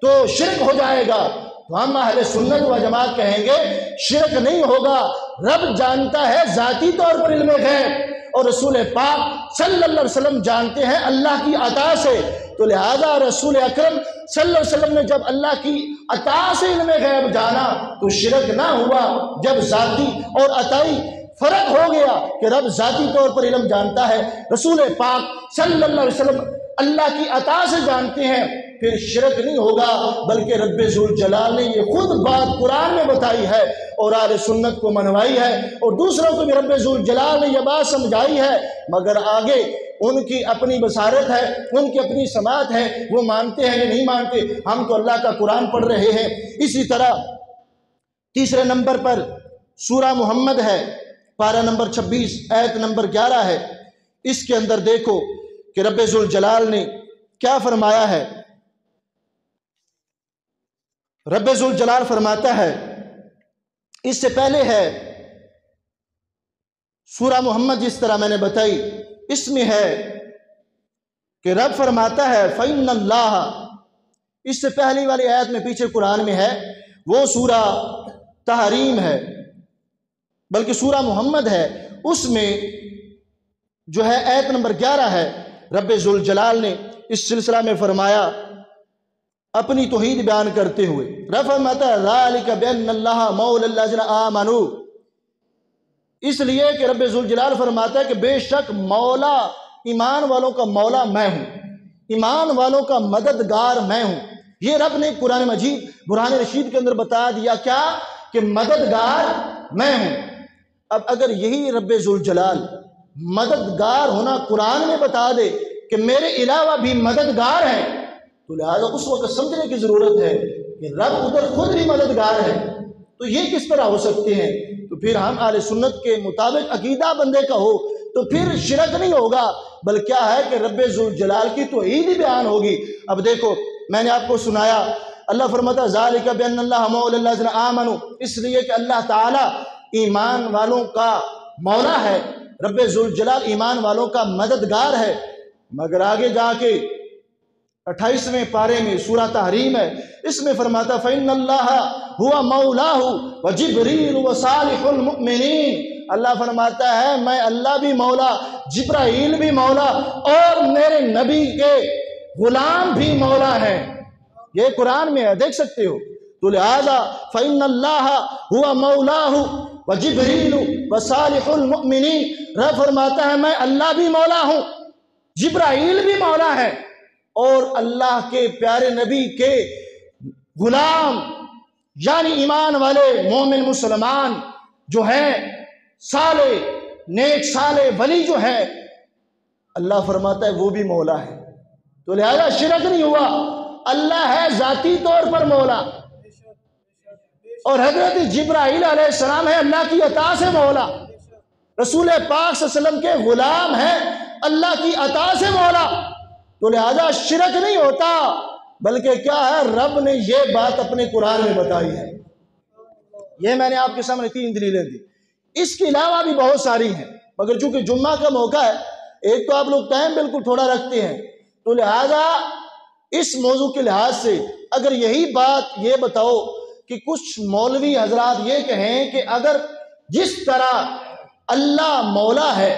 تو شرک ہو جائے گا، تو ہم اہل سنت و جماعت کہیں گے شرک نہیں ہوگا۔ رب جانتا ہے ذاتی طور پر علم غیب، اور رسول پاک صلی اللہ علیہ وسلم جانتے ہیں اللہ کی عطا سے۔ تو لہذا رسول اکرم صلی اللہ علیہ وسلم نے جب اللہ کی عطا سے علم غیب جانا تو شرک نہ ہوا۔ جب ذاتی اور عطائی فرق ہو گیا کہ رب ذاتی طور پر علم جانتا ہے، رسول پاک صلی اللہ علیہ وسلم اللہ کی عطا سے جانتے ہیں، پھر شرک نہیں ہوگا، بلکہ رب ذوالجلال نے یہ خود بات قرآن میں بتائی ہے اور اہل سنت کو منوائی ہے، اور دوسروں کو بھی رب ذوالجلال نے یہ بات سمجھائی ہے، مگر آگے ان کی اپنی بصارت ہے، ان کی اپنی سماعت ہے، وہ مانتے ہیں یا نہیں مانتے۔ ہم تو اللہ کا قرآن پڑھ رہے ہیں۔ اسی طرح تیسرے نمبر پر سورہ محمد ہے، پارہ نمبر 26 آیت نمبر 11 ہے۔ اس کے اندر دیکھو کہ رب ذوالجلال نے کیا فرمایا ہے۔ رب ذوالجلال فرماتا ہے، اس سے پہلے ہے سورہ محمد جس طرح میں نے بتائی، اس میں ہے کہ رب فرماتا ہے فَإِنَّ اللَّهَ، اس سے پہلی والی آیت میں پیچھے قرآن میں ہے وہ سورہ تحریم ہے، بلکہ سورہ محمد ہے، اس میں جو ہے آیت نمبر 11 ہے۔ رب ذوالجلال نے اس سلسلہ میں فرمایا اپنی توحید بیان کرتے ہوئے، رب فرماتا ہے ذَلِكَ بِأَنَّ اللَّهَ مَوْلَى الَّذِينَ آمَنُوا، اس لیے کہ رب ذوالجلال فرماتا ہے کہ بے شک مولا، ایمان والوں کا مولا میں ہوں، ایمان والوں کا مددگار میں ہوں۔ یہ رب نے قرآن مجید برہان رشید کے اندر بتا دیا کیا کہ مددگار میں ہوں۔ اب اگر یہی رب ذوالجلال مددگار ہونا قرآن میں بتا دے کہ میرے علاوہ بھی مددگار ہیں، تو لہذا اس وقت سمجھنے کی ضرورت ہے کہ رب ادھر خود بھی مددگار ہے، تو یہ کس طرح ہو سکتے ہیں؟ تو پھر ہم اہل سنت کے مطابق عقیدہ بندے کا ہو تو پھر شرک نہیں ہوگا، بلکہ کیا ہے کہ رب ذوالجلال کی توحید ہی بیان ہوگی۔ اب دیکھو میں نے آپ کو سنایا، اللہ فرماتا ہے ذَلِكَ بِأَنَّ اللَّهَ مَوْلَى الَّذِينَ آمَنُوا، اس لیے کہ اللہ تعالیٰ ایمان والوں کا مولا ہے، رب ذوالجلال ایمان والوں کا مددگار ہے۔ مگر آگے جا کے 28ویں پارے میں سورہ تحریم ہے، اس میں فرماتا فَإِنَّ اللَّهَ هُوَ مَوْلَاهُ وَجِبْرِيلُ وَصَالِحُ الْمُؤْمِنِينَ، اللہ فرماتا ہے میں اللہ بھی مولا، جبرائیل بھی مولا، اور میرے نبی کے غلام بھی مولا ہیں۔ یہ قرآن میں ہے، دیکھ سکتے ہو۔ تو لہذا فَإِنَّ اللَّهَ هُوَ مَوْلَاهُ وَجِبْرِيلُ وَصَالِحُ الْمُؤْمِنِينَ، رب فرماتا ہے میں اللہ بھی مولا ہوں، جبرائیل بھی مولا ہے، اور اللہ کے پیارے نبی کے غلام یعنی ایمان والے مومن مسلمان جو ہیں، صالح نیک صالح ولی جو ہے، اللہ فرماتا ہے وہ بھی مولا ہے۔ تو لہذا شرک نہیں ہوا، اللہ ہے ذاتی طور پر مولا، اور حضرت جبرائیل علیہ السلام ہے اللہ کی عطا سے مولا، رسول پاک صلی اللہ علیہ وسلم کے غلام ہیں اللہ کی عطا سے مولا۔ تو لہذا شرک نہیں ہوتا، بلکہ کیا ہے رب نے یہ بات اپنے قرآن میں بتائی ہے۔ یہ میں نے آپ کے سامنے 3 دلیلیں دی، اس کے علاوہ بھی بہت ساری ہیں، مگر چونکہ جمعہ کا موقع ہے، ایک تو آپ لوگ ٹائم بالکل تھوڑا رکھتے ہیں، تو لہذا اس موضوع کے لحاظ سے اگر یہی بات یہ بتاؤ کہ کچھ مولوی حضرات یہ کہیں کہ اگر جس طرح اللہ مولا ہے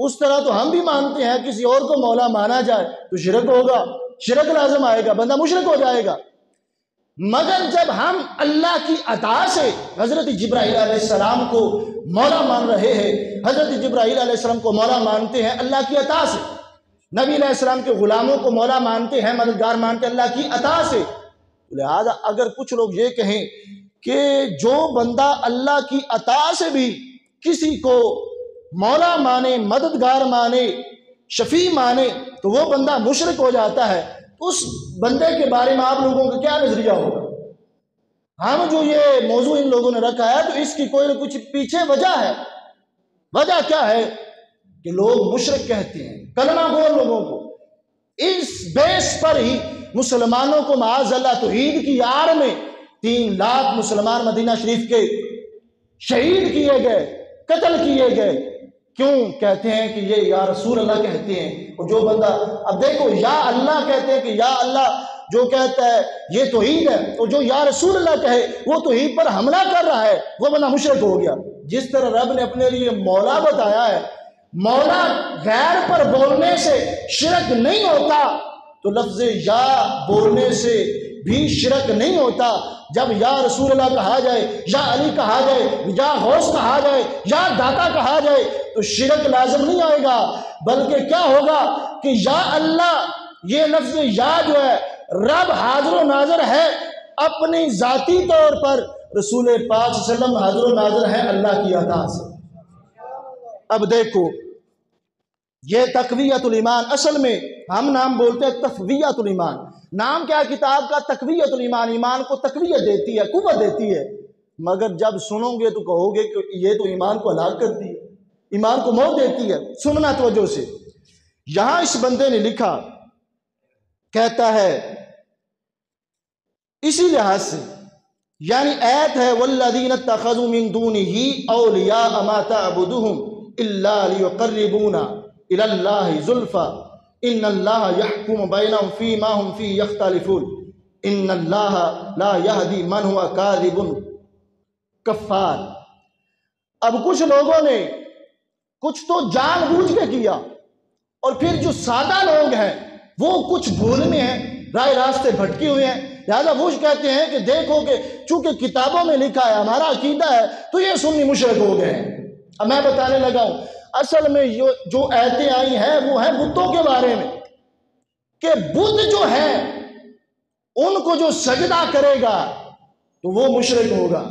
اس طرح تو ہم بھی مانتے ہیں، کسی اور کو مولا مانا جائے تو شرک ہوگا، شرک لازم آئے گا، بندہ مشرک ہو جائے گا۔ مگر جب ہم اللہ کی عطا سے حضرت جبرائیل علیہ السلام کو مولا مان رہے ہیں، حضرت جبرائیل علیہ السلام کو مولا مانتے ہیں اللہ کی عطا سے، نبی علیہ السلام کے غلاموں کو مولا مانتے ہیں، مددگار مانتے ہیں اللہ کی عطا سے۔ لہذا اگر کچھ لوگ یہ کہیں کہ جو بندہ اللہ کی عطا سے بھی کسی کو مولا مانے، مددگار مانے، شفیع مانے تو وہ بندہ مشرک ہو جاتا ہے، تو اس بندے کے بارے میں آپ لوگوں کا کیا نظریہ ہوگا؟ ہم جو یہ موضوع ان لوگوں نے رکھا ہے تو اس کی کوئی نہ کچھ پیچھے وجہ ہے۔ وجہ کیا ہے کہ لوگ مشرک کہتے ہیں کلمہ گو لوگوں کو، اس بیس پر ہی مسلمانوں کو معاذ اللہ توحید کی آڑ میں 3 لاکھ مسلمان مدینہ شریف کے شہید کیے گئے، قتل کیے گئے۔ کیوں کہتے ہیں کہ یہ یا رسول اللہ کہتے ہیں؟ اور جو بندہ اب دیکھو یا اللہ کہتے ہیں کہ یا اللہ جو کہتا ہے یہ توحید ہے، اور جو یا رسول اللہ کہے وہ توحید پر حملہ کر رہا ہے، وہ بندہ مشرک ہو گیا۔ جس طرح رب نے اپنے لیے مولا بتایا ہے، مولا غیر پر بولنے سے شرک نہیں ہوتا، تو لفظ یا بولنے سے بھی شرک نہیں ہوتا۔ جب یا رسول اللہ کہا جائے، یا علی کہا جائے، یا غوث کہا جائے، یا داتا کہا جائے تو شرک لازم نہیں آئے گا، بلکہ کیا ہوگا کہ یا اللہ، یہ لفظ یا جو ہے رب حاضر و ناظر ہے اپنی ذاتی طور پر، رسول پاک صلی اللہ علیہ وسلم حاضر و ناظر ہے اللہ کی عطا سے۔ اب دیکھو یہ تقویت الایمان، اصل میں ہم نام بولتے ہیں تقویت الایمان۔ نام کیا کتاب کا؟ تقویت الایمان، ایمان کو تقویت دیتی ہے، قوت دیتی ہے۔ مگر جب سنو گے تو کہو گے کہ یہ تو ایمان کو ہلاک کرتی ہے، ایمان کو موت دیتی ہے۔ سننا توجہ سے، یہاں اس بندے نے لکھا، کہتا ہے اسی لحاظ سے، یعنی آیت ہے والذین اتخذوا من دونہ اولیاء ما تعبدهم الا لیقربونا الی اللہ زلفی ان اللہ یحکم بینہم فیما ہم فیہ یختلفون ان اللہ لا یہدی من ہوا کاذب کفار۔ اب کچھ لوگوں نے کچھ تو جان بوجھ کے کیا، اور پھر جو سادہ لوگ ہیں وہ کچھ بھول میں ہیں، رائے راستے بھٹکے ہوئے ہیں، لہذا وہ کہتے ہیں کہ دیکھو کہ چونکہ کتابوں میں لکھا ہے، ہمارا عقیدہ ہے، تو یہ سنی مشرک ہو گئے ہیں۔ اب میں بتانے لگا ہوں، اصل میں جو آیتیں آئی ہیں وہ ہیں بتوں کے بارے میں، کہ بت جو ہے ان کو جو سجدہ کرے گا تو وہ مشرک ہوگا۔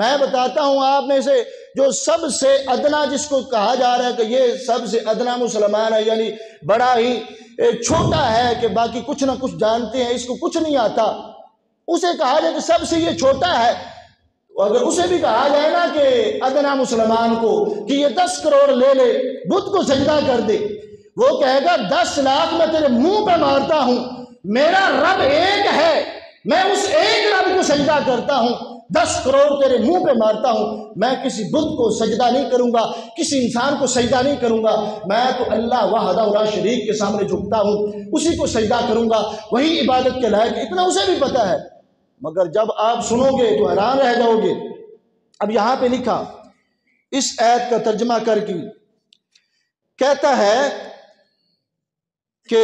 میں بتاتا ہوں آپ میں سے جو سب سے ادنا جس کو کہا جا رہا ہے کہ یہ سب سے ادنا مسلمان ہے، یعنی بڑا ہی چھوٹا ہے کہ باقی کچھ نہ کچھ جانتے ہیں، اس کو کچھ نہیں آتا، اسے کہا جائے کہ سب سے یہ چھوٹا ہے۔ اگر اسے بھی کہا جائے نا کہ ادنا مسلمان کو کہ یہ 10 کروڑ لے لے بت کو سجدہ کر دے، وہ کہے گا 10 لاکھ میں تیرے منہ پہ مارتا ہوں، میرا رب ایک ہے، میں اس ایک رب کو سجدہ کرتا ہوں، 10 کروڑ تیرے منہ پہ مارتا ہوں، میں کسی بت کو سجدہ نہیں کروں گا، کسی انسان کو سجدہ نہیں کروں گا، میں تو اللہ وحدہ لا شریک کے سامنے جھکتا ہوں، اسی کو سجدہ کروں گا، وہی عبادت کے لائق، اتنا اسے بھی پتا ہے۔ مگر جب آپ سنو گے تو حیران رہ جاؤ گے۔ اب یہاں پہ لکھا اس آیت کا ترجمہ کر کے کہتا ہے کہ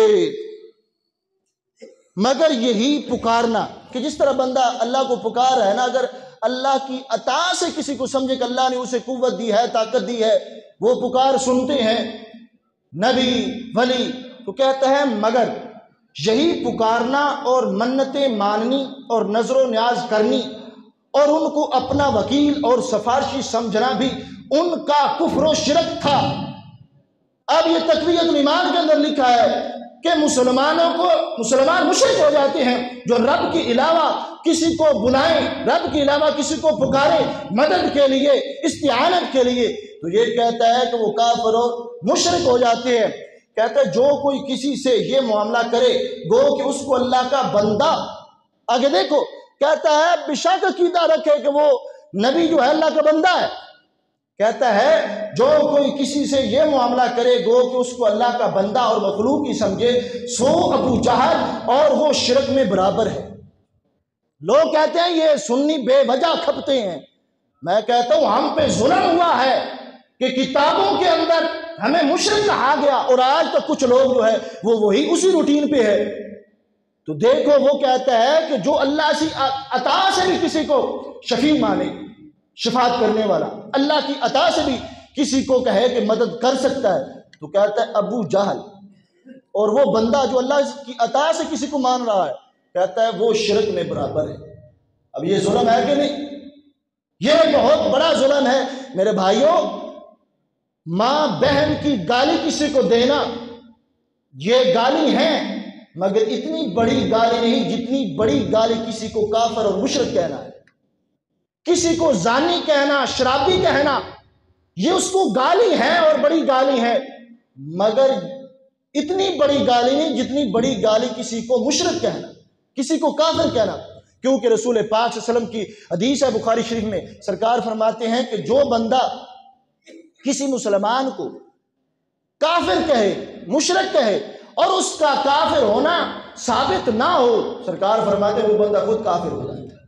مگر یہی پکارنا، کہ جس طرح بندہ اللہ کو پکار رہا ہے نا، اگر اللہ کی عطا سے کسی کو سمجھے کہ اللہ نے اسے قوت دی ہے، طاقت دی ہے، وہ پکار سنتے ہیں نبی ولی، تو کہتا ہے مگر یہی پکارنا اور منتیں ماننی اور نظر و نیاز کرنی اور ان کو اپنا وکیل اور سفارشی سمجھنا بھی ان کا کفر و شرک تھا۔ اب یہ تقویت الایمان کے اندر لکھا ہے کہ مسلمان مشرک ہو جاتے ہیں جو رب کے علاوہ کسی کو بلائیں، رب کے علاوہ کسی کو پکاریں مدد کے لیے، استعانت کے لیے، تو یہ کہتا ہے کہ وہ کافر اور مشرک ہو جاتے ہیں۔ کہتا ہے جو کوئی کسی سے یہ معاملہ کرے گو کہ اس کو اللہ کا بندہ، آگے دیکھو کہتا ہے بشک عقیدہ رکھے کہ وہ نبی جو ہے اللہ کا بندہ ہے، کہتا ہے جو کوئی کسی سے یہ معاملہ کرے گو کہ اس کو اللہ کا بندہ اور مخلوق ہی سمجھے سو ابو جہل اور وہ شرک میں برابر ہے۔ لوگ کہتے ہیں یہ سنی بے وجہ کھپتے ہیں، میں کہتا ہوں ہم پہ ظلم ہوا ہے کہ کتابوں کے اندر ہمیں مشرک کہا گیا اور آج تک کچھ لوگ جو ہے وہ وہی اسی روٹین پہ ہے۔ تو دیکھو وہ کہتا ہے کہ جو اللہ سے عطا سے بھی کسی کو شفیع مانے، شفاعت کرنے والا، اللہ کی عطا سے بھی کسی کو کہے کہ مدد کر سکتا ہے، تو کہتا ہے ابو جہل اور وہ بندہ جو اللہ کی عطا سے کسی کو مان رہا ہے کہتا ہے وہ شرک میں برابر ہے۔ اب یہ ظلم ہے کہ نہیں؟ یہ بہت بڑا ظلم ہے میرے بھائیوں۔ ماں بہن کی گالی کسی کو دینا یہ گالی ہے، مگر اتنی بڑی گالی نہیں جتنی بڑی گالی کسی کو کافر اور مشرک کہنا ہے۔ کسی کو زانی کہنا، شرابی کہنا، یہ اس کو گالی ہے اور بڑی گالی ہے، مگر اتنی بڑی گالی نہیں جتنی بڑی گالی کسی کو مشرک کہنا، کسی کو کافر کہنا۔ کیونکہ رسول پاک صلی اللہ علیہ وسلم کی حدیث ہے بخاری شریف میں، سرکار فرماتے ہیں کہ جو بندہ کسی مسلمان کو کافر کہے، مشرک کہے، اور اس کا کافر ہونا ثابت نہ ہو، سرکار فرماتے ہیں وہ بندہ خود کافر ہو جاتا ہے۔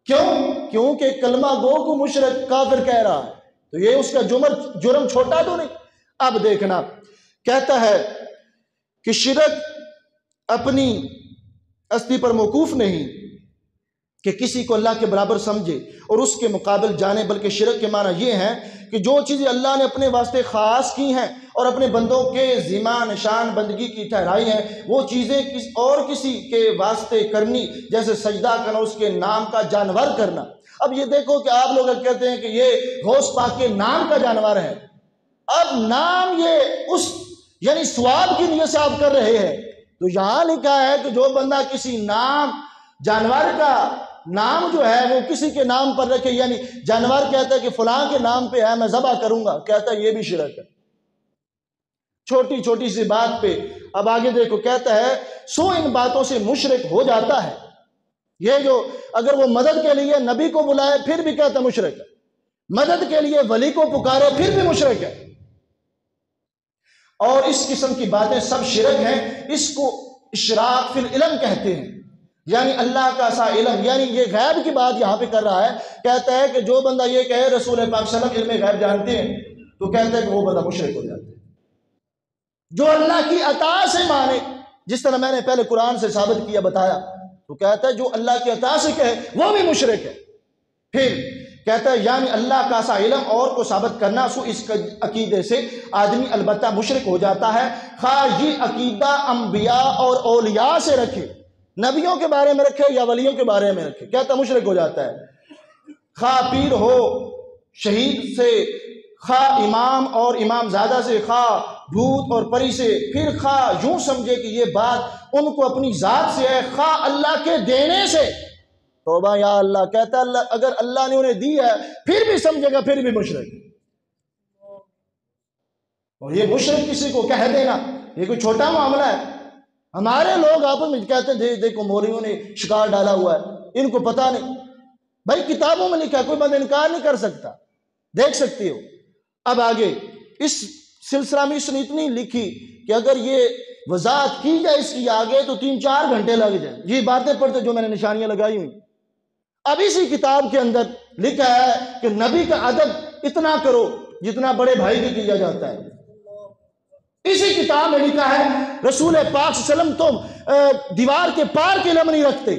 کیوں؟ کیونکہ کلمہ گو کو مشرک کافر کہہ رہا ہے، تو یہ اس کا جرم چھوٹا تو نہیں۔ اب دیکھنا، کہتا ہے کہ شرک اپنی اصلی پر موقوف نہیں کہ کسی کو اللہ کے برابر سمجھے اور اس کے مقابل جانے، بلکہ شرک کے معنی یہ ہے کہ جو چیزیں اللہ نے اپنے واسطے خاص کی ہیں اور اپنے بندوں کے ذمہ نشان بندگی کی ٹھہرائی ہیں، وہ چیزیں کسی کے واسطے کرنی، جیسے سجدہ کرنا، اس کے نام کا جانور کرنا۔ اب یہ دیکھو کہ آپ لوگ کہتے ہیں کہ یہ غوث پاک کے نام کا جانور ہے۔ اب نام یہ اس یعنی ثواب کی نیت سے آپ کر رہے ہیں، تو یہاں لکھا ہے کہ جو بندہ کسی نام جانور کا نام جو ہے وہ کسی کے نام پر رکھے، یعنی جانور کہتا ہے کہ فلاں کے نام پہ ہے میں ذبح کروں گا، کہتا ہے یہ بھی شرک ہے۔ چھوٹی چھوٹی سی بات پہ اب آگے دیکھو، کہتا ہے سو ان باتوں سے مشرک ہو جاتا ہے۔ یہ جو اگر وہ مدد کے لیے نبی کو بلائے پھر بھی کہتا ہے مشرک ہے، مدد کے لیے ولی کو پکارے پھر بھی مشرک ہے، اور اس قسم کی باتیں سب شرک ہیں۔ اس کو اشراک فی العلم کہتے ہیں، یعنی اللہ کا سا علم، یعنی یہ غیب کی بات یہاں پہ کر رہا ہے۔ کہتا ہے کہ جو بندہ یہ کہے رسول پاک صلی اللہ علیہ وسلم علم غیب جانتے ہیں، تو کہتا ہے کہ وہ بندہ مشرک ہو جاتا ہے۔ جو اللہ کی عطا سے مانے، جس طرح میں نے پہلے قرآن سے ثابت کیا بتایا، تو کہتا ہے جو اللہ کی عطا سے کہے وہ بھی مشرک ہے۔ پھر کہتا ہے یعنی اللہ کا سا علم اور کو ثابت کرنا، سو اس عقیدے سے آدمی البتہ مشرک ہو جاتا ہے، خواہ یہ عقیدہ انبیاء اور اولیاء سے رکھے، نبیوں کے بارے میں رکھے یا ولیوں کے بارے میں رکھے، کہتا مشرک ہو جاتا ہے۔ خواہ پیر ہو شہید سے، خواہ امام اور امام زادہ سے، خواہ بھوت اور پری سے، پھر خواہ یوں سمجھے کہ یہ بات ان کو اپنی ذات سے ہے، خواہ اللہ کے دینے سے۔ توبہ یا اللہ، کہتا ہے اللہ اگر اللہ نے انہیں دی ہے پھر بھی سمجھے گا پھر بھی مشرک۔ اور یہ مشرک کسی کو کہہ دینا یہ کوئی چھوٹا معاملہ ہے۔ ہمارے لوگ آپس میں کہتے ہیں دیکھو مولویوں نے شکار ڈالا ہوا ہے، ان کو پتہ نہیں۔ بھائی کتابوں میں لکھا ہے، کوئی بندہ انکار نہیں کر سکتا، دیکھ سکتی ہو۔ اب آگے اس سلسلہ میں اس نے اتنی لکھی کہ اگر یہ وضاحت کی جائے اس کی آگے تو 3-4 گھنٹے لگ جائیں، یہ باتیں پڑھتے جو میں نے نشانیاں لگائی ہوئی۔ اب اسی کتاب کے اندر لکھا ہے کہ نبی کا ادب اتنا کرو جتنا بڑے بھائی بھی کیا جاتا ہے۔ اسی کتاب میں لکھا ہے رسول پاک صلی اللہ علیہ وسلم تو دیوار کے پار کے علم نہیں رکھتے،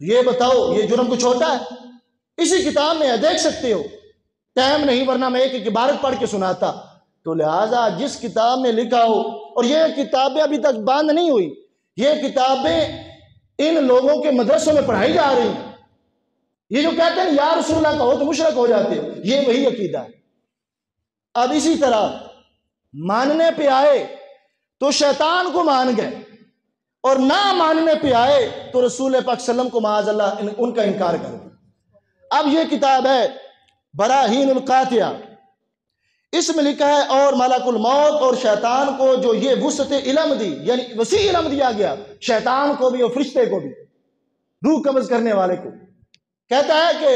یہ بتاؤ یہ جرم کچھ ہوتا ہے؟ اسی کتاب میں ہے، دیکھ سکتے ہو۔ ٹائم نہیں ورنہ میں ایک عبارت پڑھ کے سناتا۔ تو لہٰذا جس کتاب میں لکھا ہو، اور یہ کتابیں ابھی تک بند نہیں ہوئی، یہ کتابیں ان لوگوں کے مدرسوں میں پڑھائی جا رہی ہیں۔ یہ جو کہتے ہیں یا رسول اللہ کہو تو مشرک ہو جاتے ہو، یہ وہی عقیدہ ہے۔ اب اسی طرح ماننے پہ آئے تو شیطان کو مان گئے، اور نہ ماننے پہ آئے تو رسول پاک صلی اللہ علیہ وسلم کو معاذ اللہ ان کا انکار کر دیا۔ اب یہ کتاب ہے براہین القاطعہ، اس میں لکھا ہے اور ملک الموت اور شیطان کو جو یہ وسعت علم دی، یعنی وسیع علم دیا گیا شیطان کو بھی اور فرشتے کو بھی، روح قبض کرنے والے کو۔ کہتا ہے کہ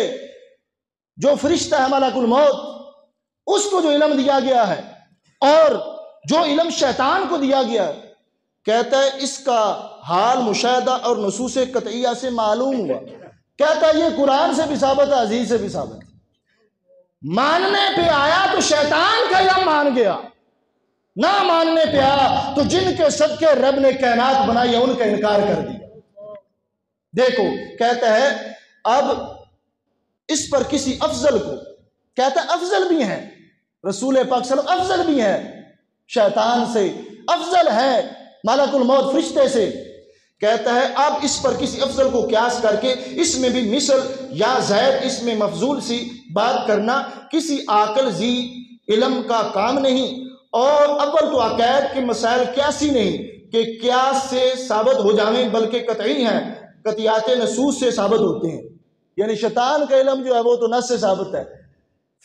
جو فرشتہ ہے ملک الموت، اس کو جو علم دیا گیا ہے اور جو علم شیطان کو دیا گیا ہے، کہتا ہے اس کا حال مشاہدہ اور نصوص قطعیہ سے معلوم ہوا۔ کہتا ہے یہ قرآن سے بھی ثابت ہے، حدیث سے بھی ثابت ہے۔ ماننے پہ آیا تو شیطان کا علم مان گیا، نہ ماننے پہ آیا تو جن کے صدقے رب نے کائنات بنائی ہے ان کا انکار کر دیا۔ دیکھو کہتا ہے اب اس پر کسی افضل کو، کہتا ہے افضل بھی ہیں رسول پاک صلی اللہ علیہ وسلم، افضل بھی ہے شیطان سے افضل ہے ملک الموت فرشتے سے. کہتا ہے اب اس پر کسی افضل کو قیاس کر کے اس میں بھی مثل یا زید اس میں مفضول سی بات کرنا کسی عاقل ذی علم کا کام نہیں. اور اول تو عقائد کے مسائل قیاسی نہیں کہ قیاس سے ثابت ہو جائیں بلکہ قطعی ہیں، قطعیات نصوص سے ثابت ہوتے ہیں. یعنی شیطان کا علم جو ہے وہ تو نص سے ثابت ہے،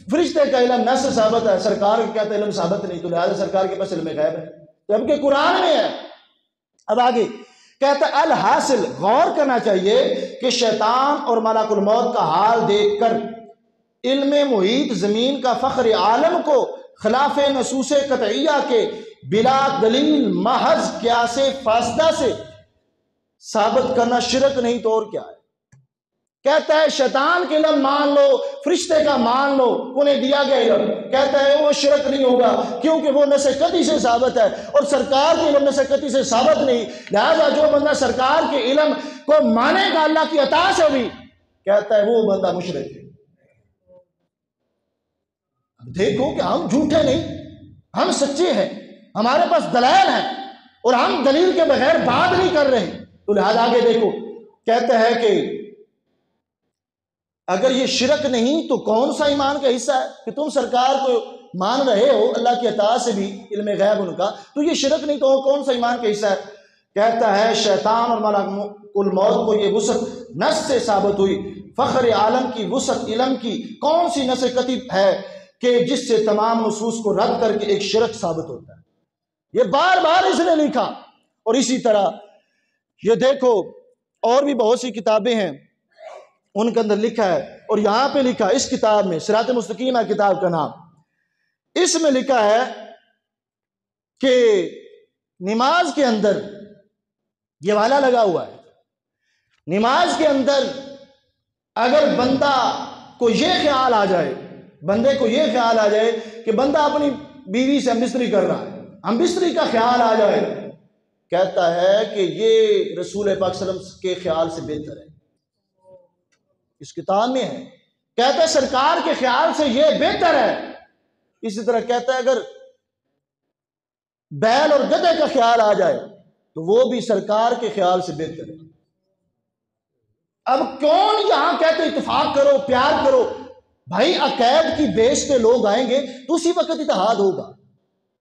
فرشتے کا علم نص سے ثابت ہے، سرکار کا کہتا ہے علم ثابت نہیں، تو لہذا سرکار کے پاس علم غیب ہے جبکہ قرآن میں ہے. اب آگے کہتا ہے الحاصل غور کرنا چاہیے کہ شیطان اور ملک الموت کا حال دیکھ کر علم محیط زمین کا فخر عالم کو خلاف نصوص قطعیہ کے بلا دلیل محض قیاس فاسدہ سے ثابت کرنا شرک نہیں تو اور کیا ہے. کہتا ہے شیطان کے علم مان لو، فرشتے کا مان لو، انہیں دیا گیا علم، کہتا ہے وہ شرک نہیں ہوگا کیونکہ وہ نص قطعی سے ثابت ہے، اور سرکار کے علم نص قطعی سے ثابت نہیں. لہذا جو بندہ سرکار کے علم کو مانے گا اللہ کی عطا سے بھی، کہتا ہے وہ بندہ مشرک ہے. دیکھو کہ ہم جھوٹے نہیں، ہم سچے ہیں، ہمارے پاس دلائل ہیں اور ہم دلیل کے بغیر بات نہیں کر رہے. تو لہذا آگے دیکھو کہتا ہے کہ اگر یہ شرک نہیں تو کون سا ایمان کا حصہ ہے کہ تم سرکار کو مان رہے ہو اللہ کی عطا سے بھی علم غیب ان کا، تو یہ شرک نہیں تو کون سا ایمان کا حصہ ہے. کہتا ہے شیطان اور ملک الموت کو یہ وسعت نص سے ثابت ہوئی، فخر عالم کی وسعت علم کی کون سی نص قطعی ہے کہ جس سے تمام نصوص کو رد کر کے ایک شرک ثابت ہوتا ہے. یہ بار بار اس نے لکھا. اور اسی طرح یہ دیکھو اور بھی بہت سی کتابیں ہیں ان کے اندر لکھا ہے، اور یہاں پہ لکھا اس کتاب میں صراط مستقیم ہے کتاب کا نام، اس میں لکھا ہے کہ نماز کے اندر یہ والا لگا ہوا ہے، نماز کے اندر اگر بندہ کو یہ خیال آ جائے، بندے کو یہ خیال آ جائے کہ بندہ اپنی بیوی سے ہم بستری کر رہا ہے، ہم بستری کا خیال آ جائے، کہتا ہے کہ یہ رسول پاک صلی اللہ علیہ وسلم کے خیال سے بہتر ہے. اس کتاب میں ہے، کہتا ہے سرکار کے خیال سے یہ بہتر ہے. اسی طرح کہتا ہے اگر بیل اور گدھے کا خیال آ جائے تو وہ بھی سرکار کے خیال سے بہتر ہے. اب کون یہاں کہتے اتفاق کرو، پیار کرو؟ بھائی عقائد کی بیس پہ لوگ آئیں گے تو اسی وقت اتحاد ہوگا.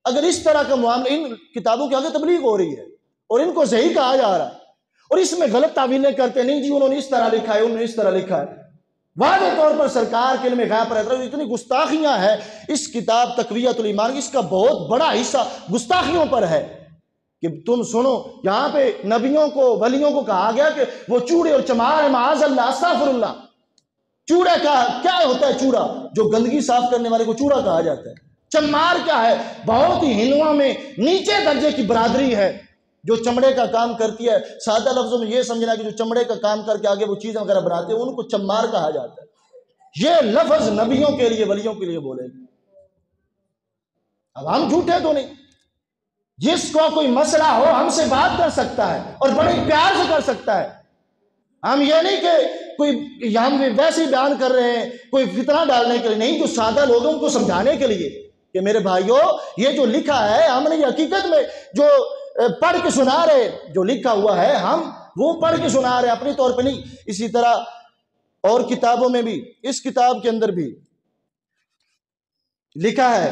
اگر اس طرح کا معاملہ ان کتابوں کے آگے تبلیغ ہو رہی ہے اور ان کو صحیح کہا جا رہا ہے اور اس میں غلط تعویلیں کرتے نہیں جی انہوں نے اس طرح لکھا ہے، انہوں نے اس طرح لکھا ہے، واضح طور پر سرکار کے علم غیب پر اعتراض. اتنی گستاخیاں ہیں اس کتاب تقویۃ الایمان کی، اس کا بہت بڑا حصہ گستاخیوں پر ہے کہ تم سنو یہاں پہ نبیوں کو ولیوں کو کہا گیا کہ وہ چوڑے اور چمار ہے، معاذ اللہ استغفر اللہ. چوڑا کیا ہوتا ہے؟ چوڑا جو گندگی صاف کرنے والے کو چوڑا کہا جاتا ہے. چمار کیا ہے؟ بہت ہی ہندوؤں میں نیچے درجے کی برادری ہے جو چمڑے کا کام کرتی ہے. سادہ لفظوں میں یہ سمجھنا کہ جو چمڑے کا کام کر کے آگے وہ چیزیں وغیرہ بناتے ہیں ان کو چمار کہا جاتا ہے. یہ لفظ نبیوں کے لیے ولیوں کے لیے بولے گا. اب ہم جھوٹے تو نہیں، جس کو کوئی مسئلہ ہو ہم سے بات کر سکتا ہے اور بڑے پیار سے کر سکتا ہے. ہم یہ نہیں کہ کوئی ہم ویسے ہی بیان کر رہے ہیں کوئی فتنہ ڈالنے کے لیے نہیں، جو سادہ لوگوں کو سمجھانے کے لیے کہ میرے بھائیوں یہ جو لکھا ہے ہم نے یہ حقیقت میں جو پڑھ کے سنا رہے، جو لکھا ہوا ہے ہم وہ پڑھ کے سنا رہے اپنی طور پہ نہیں. اسی طرح اور کتابوں میں بھی، اس کتاب کے اندر بھی لکھا ہے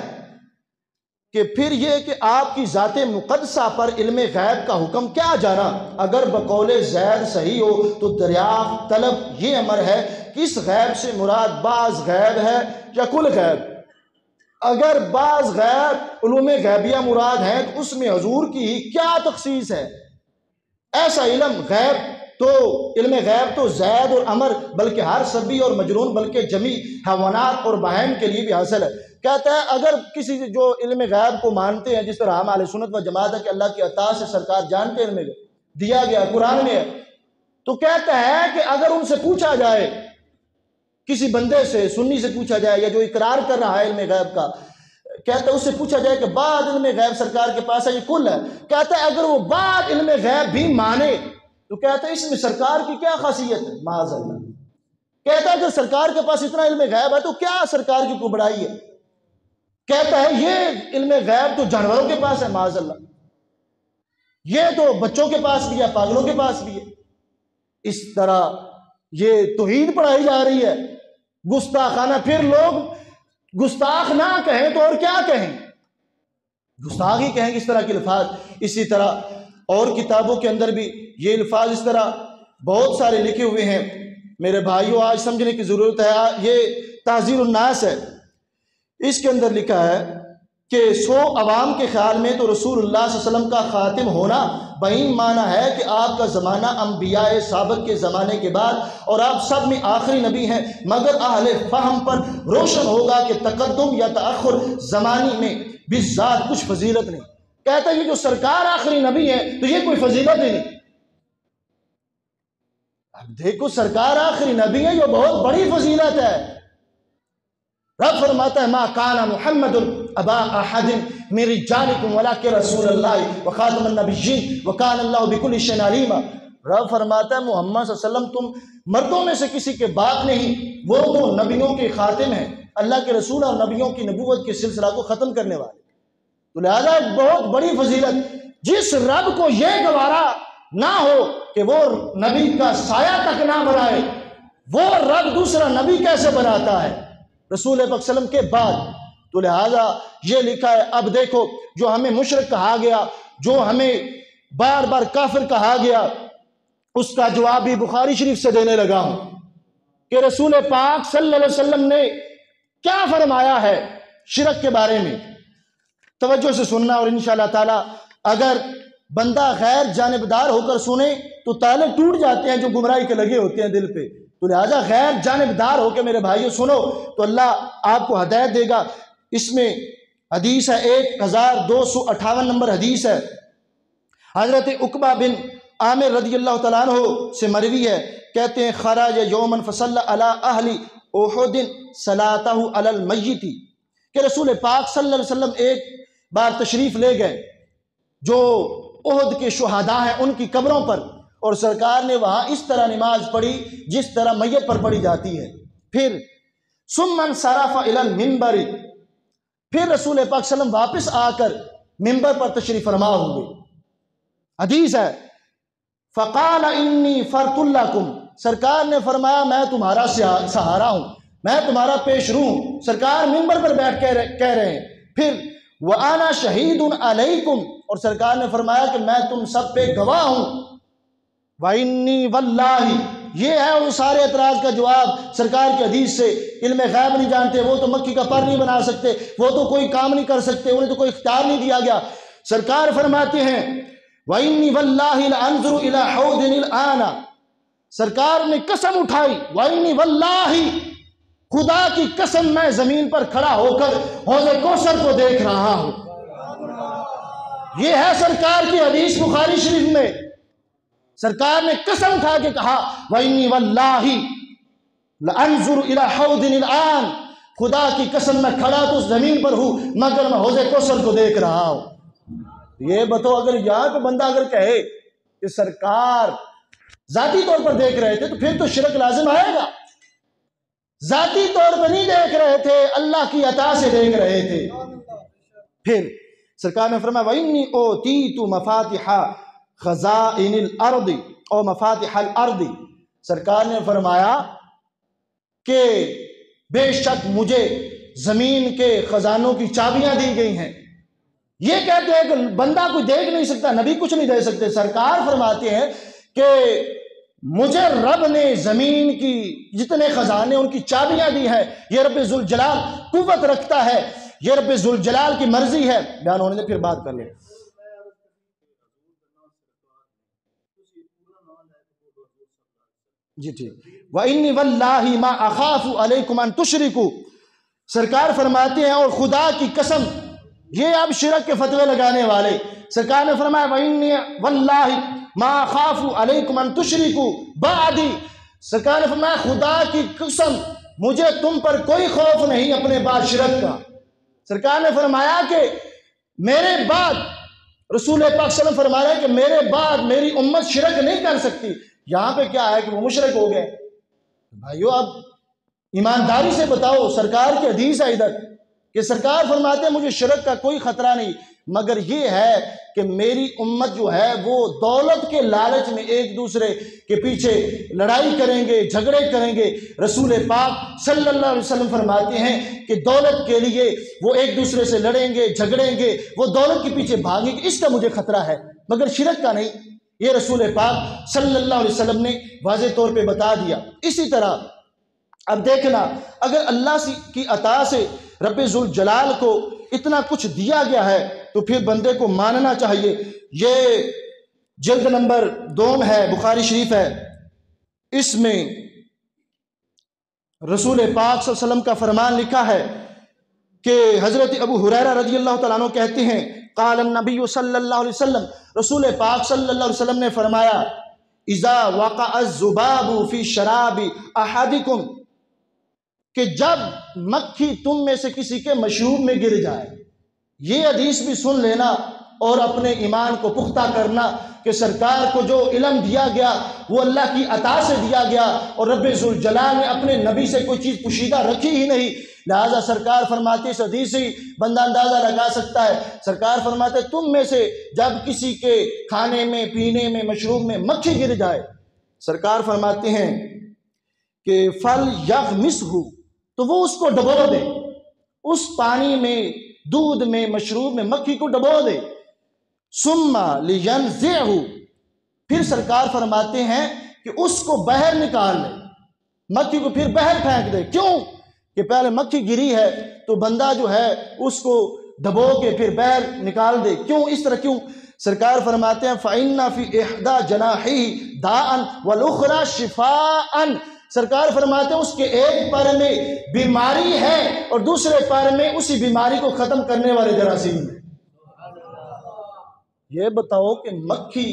کہ پھر یہ کہ آپ کی ذات مقدسہ پر علم غیب کا حکم کیا جانا؟ اگر بقول زید صحیح ہو تو دریافت طلب یہ امر ہے کہ اس غیب سے مراد بعض غیب ہے یا کل غیب. اگر بعض غیب علوم غیبیہ مراد ہیں تو اس میں حضور کی ہی کیا تخصیص ہے؟ ایسا علم غیب تو زید اور عمر بلکہ ہر سبی اور مجنون بلکہ جمی حیوانات اور بہائم کے لیے بھی حاصل ہے. کہتا ہے اگر کسی جو علم غیب کو مانتے ہیں جس طرح ہم اہل سنت و جماعت ہے کہ اللہ کی عطا سے سرکار جانتے ہیں، علم دیا گیا قرآن میں ہے، تو کہتا ہے کہ اگر ان سے پوچھا جائے، کسی بندے سے سنی سے پوچھا جائے یا جو اقرار کر رہا ہے علم غیب کا، کہتا ہے اس سے پوچھا جائے کہ بعض علم غیب سرکار کے پاس ہے یہ کل ہے، کہتا ہے اگر وہ بعض علم غیب بھی مانے تو کہتا ہے اس میں سرکار کی کیا خاصیت ہے؟ معاذ اللہ. کہتا ہے اگر سرکار کے پاس اتنا علم غیب ہے تو کیا سرکار کی کوئی بڑائی ہے؟ کہتا ہے یہ علم غیب تو جانوروں کے پاس ہے معاذ اللہ. یہ تو بچوں کے پاس بھی ہے، پاگلوں کے پاس بھی ہے۔ اس طرح یہ توحید پڑھائی جا رہی ہے گستاخانہ۔ پھر لوگ گستاخ نہ کہیں تو اور کیا کہیں، گستاخ ہی کہیں اس طرح کے الفاظ۔ اسی طرح اور کتابوں کے اندر بھی یہ الفاظ اس طرح بہت سارے لکھے ہوئے ہیں۔ میرے بھائیوں، آج سمجھنے کی ضرورت ہے۔ یہ تحذیر الناس ہے، اس کے اندر لکھا ہے کہ 100 عوام کے خیال میں تو رسول اللہ صلی اللہ علیہ وسلم کا خاتم ہونا بعین معنی ہے کہ آپ کا زمانہ انبیاء سابق کے زمانے کے بعد اور آپ سب میں آخری نبی ہیں، مگر اہل فہم پر روشن ہوگا کہ تقدم یا تأخر زمانی میں بالذات کچھ فضیلت نہیں۔ کہتا ہے یہ جو سرکار آخری نبی ہے تو یہ کوئی فضیلت ہی نہیں۔ اب دیکھو، سرکار آخری نبی ہے، یہ بہت بڑی فضیلت ہے۔ رب فرماتا ہے ما کان محمد ابا احد من رجالکم ولکن رسول اللہ وخاتم النبیین وکان اللہ بکل شیء علیما۔ رب فرماتا ہے محمد صلی اللہ علیہ وسلم تم مردوں میں سے کسی کے باپ نہیں، وہ تو نبیوں کے خاتم ہیں، اللہ کے رسول اور نبیوں کی نبوت کے سلسلہ کو ختم کرنے والے۔ تو لہذا ایک بہت بڑی فضیلت، جس رب کو یہ گوارا نہ ہو کہ وہ نبی کا سایہ تک نہ بنائے، وہ رب دوسرا نبی کیسے بناتا ہے رسول پاک صلی اللہ علیہ وسلم کے بعد؟ تو لہذا یہ لکھا ہے۔ اب دیکھو، جو ہمیں مشرک کہا گیا، جو ہمیں بار بار کافر کہا گیا، اس کا جواب بھی بخاری شریف سے دینے لگا ہوں کہ رسول پاک صلی اللہ علیہ وسلم نے کیا فرمایا ہے شرک کے بارے میں۔ توجہ سے سننا، اور انشاءاللہ تعالی اگر بندہ غیر جانبدار ہو کر سنے تو تالے ٹوٹ جاتے ہیں جو گمراہی کے لگے ہوتے ہیں دل پہ۔ تو لہذا غیر جانبدار ہو کے میرے بھائیو سنو تو اللہ آپ کو ہدایت دے گا۔ اس میں حدیث ہے 1258 نمبر حدیث ہے، حضرت عقبہ بن عامر رضی اللہ تعالیٰ عنہ سے مروی ہے، کہتے ہیں خرج یوما فصلی علی اہل احد صلاتہ علی المیت، کہ رسول پاک صلی اللہ علیہ وسلم ایک بار تشریف لے گئے جو احد کے شہداء ہیں ان کی قبروں پر، اور سرکار نے وہاں اس طرح نماز پڑھی جس طرح میت پر پڑھی جاتی ہے۔ پھر ثم انصرف الی المنبر، پھر رسول پاک صلی اللہ علیہ وسلم واپس آ کر منبر پر تشریف فرما ہوئے۔ حدیث ہے فقال انی فرط لکم، سرکار نے فرمایا میں تمہارا سہارا ہوں، میں تمہارا پیش رو ہوں۔ سرکار منبر پر بیٹھ کے کہہ رہے ہیں۔ پھر وَأَنَا شَهِيدٌ عَلَيْكُمْ، اور سرکار نے فرمایا کہ میں تم سب پہ گواہ ہوں۔ وَإِنِّي وَاللَّهِ، یہ ہے وہ سارے اعتراض کا جواب سرکار کی حدیث سے۔ علم غیب نہیں جانتے، وہ تو مکھی کا پر نہیں بنا سکتے، وہ تو کوئی کام نہیں کر سکتے، انہیں تو کوئی اختیار نہیں دیا گیا۔ سرکار فرماتے ہیں وَإِنِّي وَاللَّهِ لَأَنظُرُ إِلَىٰ حَوْضٍ الْآنَ، سرکار نے قسم اٹھائی وَإِنِّي وَاللَّهِ، خدا کی قسم میں زمین پر کھڑا ہو کر حوض کوثر کو دیکھ رہا ہوں۔ یہ ہے سرکار کی حدیث بخاری شریف میں۔ سرکار نے قسم اٹھا کے کہا وَإِنِّي وَاللَّهِ لَأَنظُرُ إِلَىٰ حَوْضٍ الْآنَ، خدا کی قسم میں کھڑا تو زمین پر ہوں مگر میں حوض کوثر کو دیکھ رہا ہوں۔ یہ بتاؤ، اگر یہاں پہ بندہ اگر کہے کہ سرکار ذاتی طور پر دیکھ رہے تھے تو پھر تو شرک لازم آئے گا۔ ذاتی طور پر نہیں دیکھ رہے تھے، اللہ کی عطا سے دیکھ رہے تھے۔ پھر سرکار نے فرمایا وَإِنِّي أُوتِيتُ مَفَاتِحَ خَزَائِنِ الْأَرْضِ اور مفاتح الارض، سرکار نے فرمایا کہ بے شک مجھے زمین کے خزانوں کی چابیاں دی گئی ہیں۔ یہ کہتے ہیں کہ بندہ کوئی دیکھ نہیں سکتا، نبی کچھ نہیں دے سکتے۔ سرکار فرماتے ہیں کہ مجھے رب نے زمین کی جتنے خزانے ان کی چابیاں دی ہیں۔ یہ رب ذوالجلال قوت رکھتا ہے، یہ رب ذوالجلال کی مرضی ہے۔ بیان ہونے دے پھر بات کر لیں۔ جی ٹھیک۔ وَإِنِّي وَاللَّهِ مَا أَخَافُ عَلَيْكُمْ أَن تُشْرِكُوا، سرکار فرماتے ہیں اور خدا کی قسم، یہ اب شرک کے فتوے لگانے والے، سرکار نے فرمایا وَإِنِّي وَاللَّهِ مَا أَخَافُ عَلَيْكُمْ أَن تُشْرِكُوا بَعْدِي، سرکار نے فرمایا خدا کی قسم مجھے تم پر کوئی خوف نہیں اپنے بعد شرک کا۔ سرکار نے فرمایا کہ میرے بعد، رسول پاک صلی اللہ علیہ وسلم فرما رہے ہیں کہ میرے بعد میری امت شرک نہیں کر سکتی۔ یہاں پہ کیا ہے کہ وہ مشرک ہو گئے۔ بھائیو اب ایمانداری سے بتاؤ، سرکار کی حدیث ہے ادھر کہ سرکار فرماتے ہیں مجھے شرک کا کوئی خطرہ نہیں، مگر یہ ہے کہ میری امت جو ہے وہ دولت کے لالچ میں ایک دوسرے کے پیچھے لڑائی کریں گے، جھگڑے کریں گے۔ رسول پاک صلی اللہ علیہ وسلم فرماتے ہیں کہ دولت کے لیے وہ ایک دوسرے سے لڑیں گے، جھگڑیں گے، وہ دولت کے پیچھے بھاگیں گے، اس کا مجھے خطرہ ہے، مگر شرک کا نہیں۔ یہ رسول پاک صلی اللہ علیہ وسلم نے واضح طور پہ بتا دیا۔ اسی طرح اب دیکھنا، اگر اللہ کی عطا سے رب ذوالجلال کو اتنا کچھ دیا گیا ہے تو پھر بندے کو ماننا چاہیے۔ یہ جلد نمبر 2 ہے، بخاری شریف ہے، اس میں رسول پاک صلی اللہ علیہ وسلم کا فرمان لکھا ہے کہ حضرت ابو ہریرہ رضی اللہ تعالیٰ عنہ کہتے ہیں قال النبی صلی اللہ علیہ وسلم، رسول پاک صلی اللہ علیہ وسلم نے فرمایا اذا وقع الذباب فی شراب احدکم، کہ جب مکھی تم میں سے کسی کے مشروب میں گر جائے۔ یہ حدیث بھی سن لینا اور اپنے ایمان کو پختہ کرنا کہ سرکار کو جو علم دیا گیا وہ اللہ کی عطا سے دیا گیا، اور رب ذوالجلال نے اپنے نبی سے کوئی چیز پوشیدہ رکھی ہی نہیں، لہذا سرکار فرماتے، اس حدیث سے بندہ اندازہ لگا سکتا ہے، سرکار فرماتے تم میں سے جب کسی کے کھانے میں، پینے میں، مشروب میں مکھی گر جائے، سرکار فرماتے ہیں کہ فل یغمسہ، تو وہ اس کو ڈبو دے، اس پانی میں، دودھ میں، مشروب میں مکھی کو ڈبو دے، ثم لینزعہ، پھر سرکار فرماتے ہیں کہ اس کو باہر نکال لے، مکھی کو پھر باہر پھینک دے۔ کیوں؟ کہ پہلے مکھی گری ہے تو بندہ جو ہے اس کو ڈبو کے پھر باہر نکال دے۔ کیوں اس طرح کیوں؟ سرکار فرماتے ہیں فَإِنَّ فِي إِحْدَى جَنَاحِهِ دَاءً وَالْأُخْرَى شِفَاءً، سرکار فرماتے ہیں اس کے ایک پر میں بیماری ہے اور دوسرے پر میں اسی بیماری کو ختم کرنے والے جراثیم ہیں۔ یہ بتاؤ کہ مکھی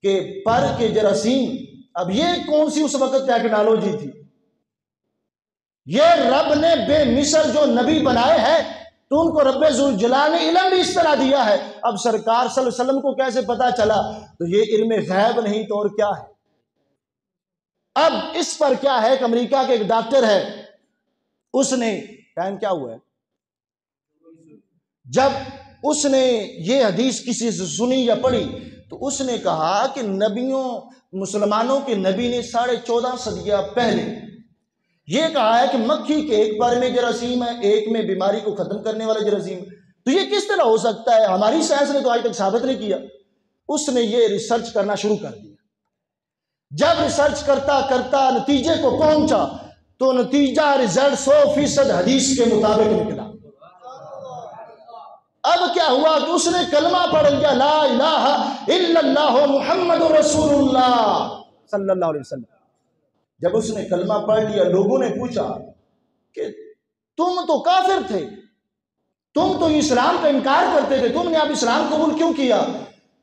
کے پر کے جراثیم، اب یہ کون سی اس وقت ٹیکنالوجی تھی؟ یہ رب نے بے مثل جو نبی بنائے ہیں تو ان کو رب ذوالجلال نے علم بھی اس طرح دیا ہے۔ اب سرکار صلی اللہ علیہ وسلم کو کیسے پتا چلا؟ تو یہ علم غیب نہیں تو اور کیا ہے؟ اب اس پر کیا ہے کہ امریکہ کے ایک ڈاکٹر ہے، اس نے، ٹائم کیا ہوا ہے، جب اس نے یہ حدیث کسی سے سنی یا پڑھی تو اس نے کہا کہ نبیوں، مسلمانوں کے نبی نے 14.5 صدیاں پہلے یہ کہا ہے کہ مکھی کے ایک پر میں جراثیم ہے، ایک میں بیماری کو ختم کرنے والا جراثیم ہے، تو یہ کس طرح ہو سکتا ہے؟ ہماری سائنس نے تو آج تک ثابت نہیں کیا۔ اس نے یہ ریسرچ کرنا شروع کر دیا۔ جب ریسرچ کرتا کرتا نتیجے کو پہنچا تو نتیجہ رزلٹ 100% حدیث کے مطابق نکلا۔ اب کیا ہوا کہ اس نے کلمہ پڑھ لیا، لا الہ الا اللہ محمد رسول اللہ صلی اللہ علیہ وسلم۔ جب اس نے کلمہ پڑھ لیا، لوگوں نے پوچھا کہ تم تو کافر تھے، تم تو اسلام کا انکار کرتے تھے، تم نے اب اسلام قبول کیوں کیا؟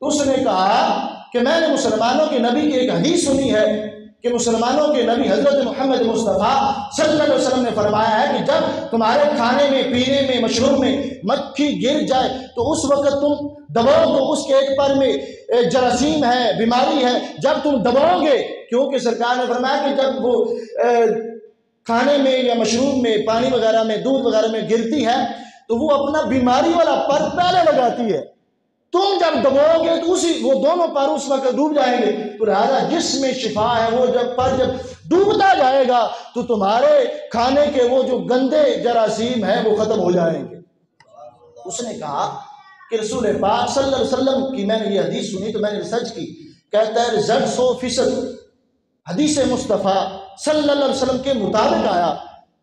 تو اس نے کہا کہ میں نے مسلمانوں کے نبی کی ایک حدیث سنی ہے کہ مسلمانوں کے نبی حضرت محمد مصطفیٰ صلی اللہ علیہ وسلم نے فرمایا ہے کہ جب تمہارے کھانے میں، پینے میں، مشروب میں مکھی گر جائے تو اس وقت تم دباؤ تو اس کے ایک پر میں جراثیم ہے، بیماری ہے، جب تم دباؤ گے، کیونکہ سرکار نے فرمایا کہ جب وہ کھانے میں یا مشروب میں، پانی وغیرہ میں، دودھ وغیرہ میں گرتی ہے تو وہ اپنا بیماری والا پر پہلے لگاتی ہے، تم جب دباؤ گے تو وہ دونوں پر اس وقت ڈوب جائیں گے، تو لہٰذا جس میں شفا ہے وہ جب ڈوبتا جائے گا تو تمہارے کھانے کے وہ جو گندے جراثیم ہیں وہ ختم ہو جائیں گے۔ اس نے کہا کہ رسول پاک صلی اللہ علیہ وسلم کی میں نے یہ حدیث سنی تو میں نے ریسرچ کی، کہتا ہے رزلٹ 100% حدیث مصطفیٰ صلی اللہ علیہ وسلم کے مطابق آیا۔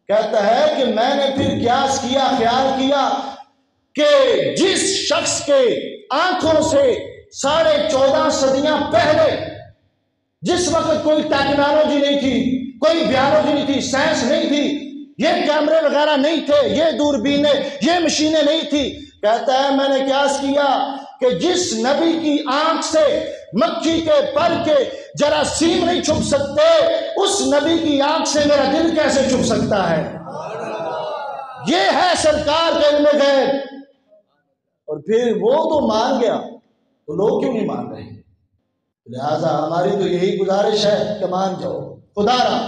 کہتا ہے کہ میں نے پھر قیاس کیا، خیال کیا کہ جس شخص کے آنکھوں سے 14.5 صدیاں پہلے، جس وقت کوئی ٹیکنالوجی نہیں تھی، کوئی بیالوجی نہیں تھی، سائنس نہیں تھی، یہ کیمرے وغیرہ نہیں تھے، یہ دوربینیں، یہ مشینیں نہیں تھی، کہتا ہے میں نے قیاس کیا کہ جس نبی کی آنکھ سے مکھی کے پر کے جراثیم نہیں چھپ سکتے، اس نبی کی آنکھ سے میرا دل کیسے چھپ سکتا ہے؟ یہ ہے سرکار کا علم غیب۔ اور پھر وہ تو مان گیا تو لوگ کیوں نہیں مان رہے؟ لہٰذا ہماری تو یہی گزارش ہے کہ مان جاؤ، خدا را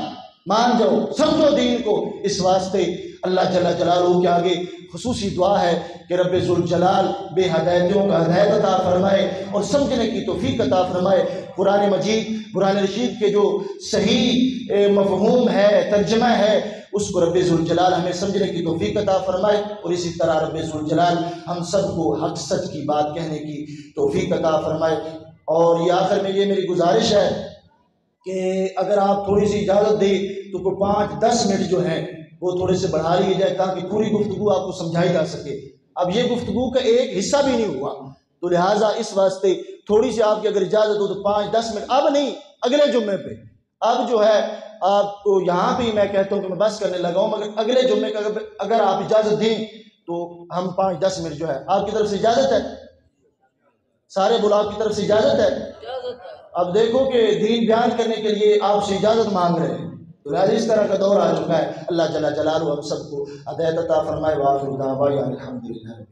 مان جاؤ، سمجھو دین کو۔ اس واسطے اللہ جل جلالہ کے آگے خصوصی دعا ہے کہ رب ذوالجلال بے ہدایتوں کا ہدایت عطا فرمائے اور سمجھنے کی توفیق عطا فرمائے۔ قرآن مجید، قرآن رشید کے جو صحیح مفہوم ہے، ترجمہ ہے، اس کو رب ذوالجلال ہمیں سمجھنے کی توفیق عطا فرمائے، اور اسی طرح رب ذوالجلال ہم سب کو حق سچ کی بات کہنے کی توفیق عطا فرمائے۔ اور یہ آخر میں یہ میری گزارش ہے کہ اگر آپ تھوڑی سی اجازت دیں تو کوئی 5-10 منٹ جو ہیں وہ تھوڑے سے بڑھا لیے جائے تاکہ پوری گفتگو آپ کو سمجھائی جا سکے۔ اب یہ گفتگو کا ایک حصہ بھی نہیں ہوا، تو لہٰذا اس واسطے تھوڑی سی آپ کی اگر اجازت ہو تو 5-10 منٹ، اب نہیں، اگلے جمعے پہ، اب جو ہے آپ کو یہاں پہ میں کہتا ہوں کہ میں بس کرنے لگا ہوں، مگر اگلے جمعے کا اگر آپ اجازت دیں تو ہم 5-10 منٹ جو ہے، آپ کی طرف سے اجازت ہے؟ سارے بلاگ کی طرف سے اجازت ہے؟ اب دیکھو کہ دین بیان کرنے کے لیے آپ سے اجازت مانگ رہے ہیں، تو لہٰذا اس طرح کا دور آ چکا ہے۔ اللہ جل جلالہ ہم سب کو ہدایت عطا فرمائے۔ وآخر دعوانا الحمدللہ۔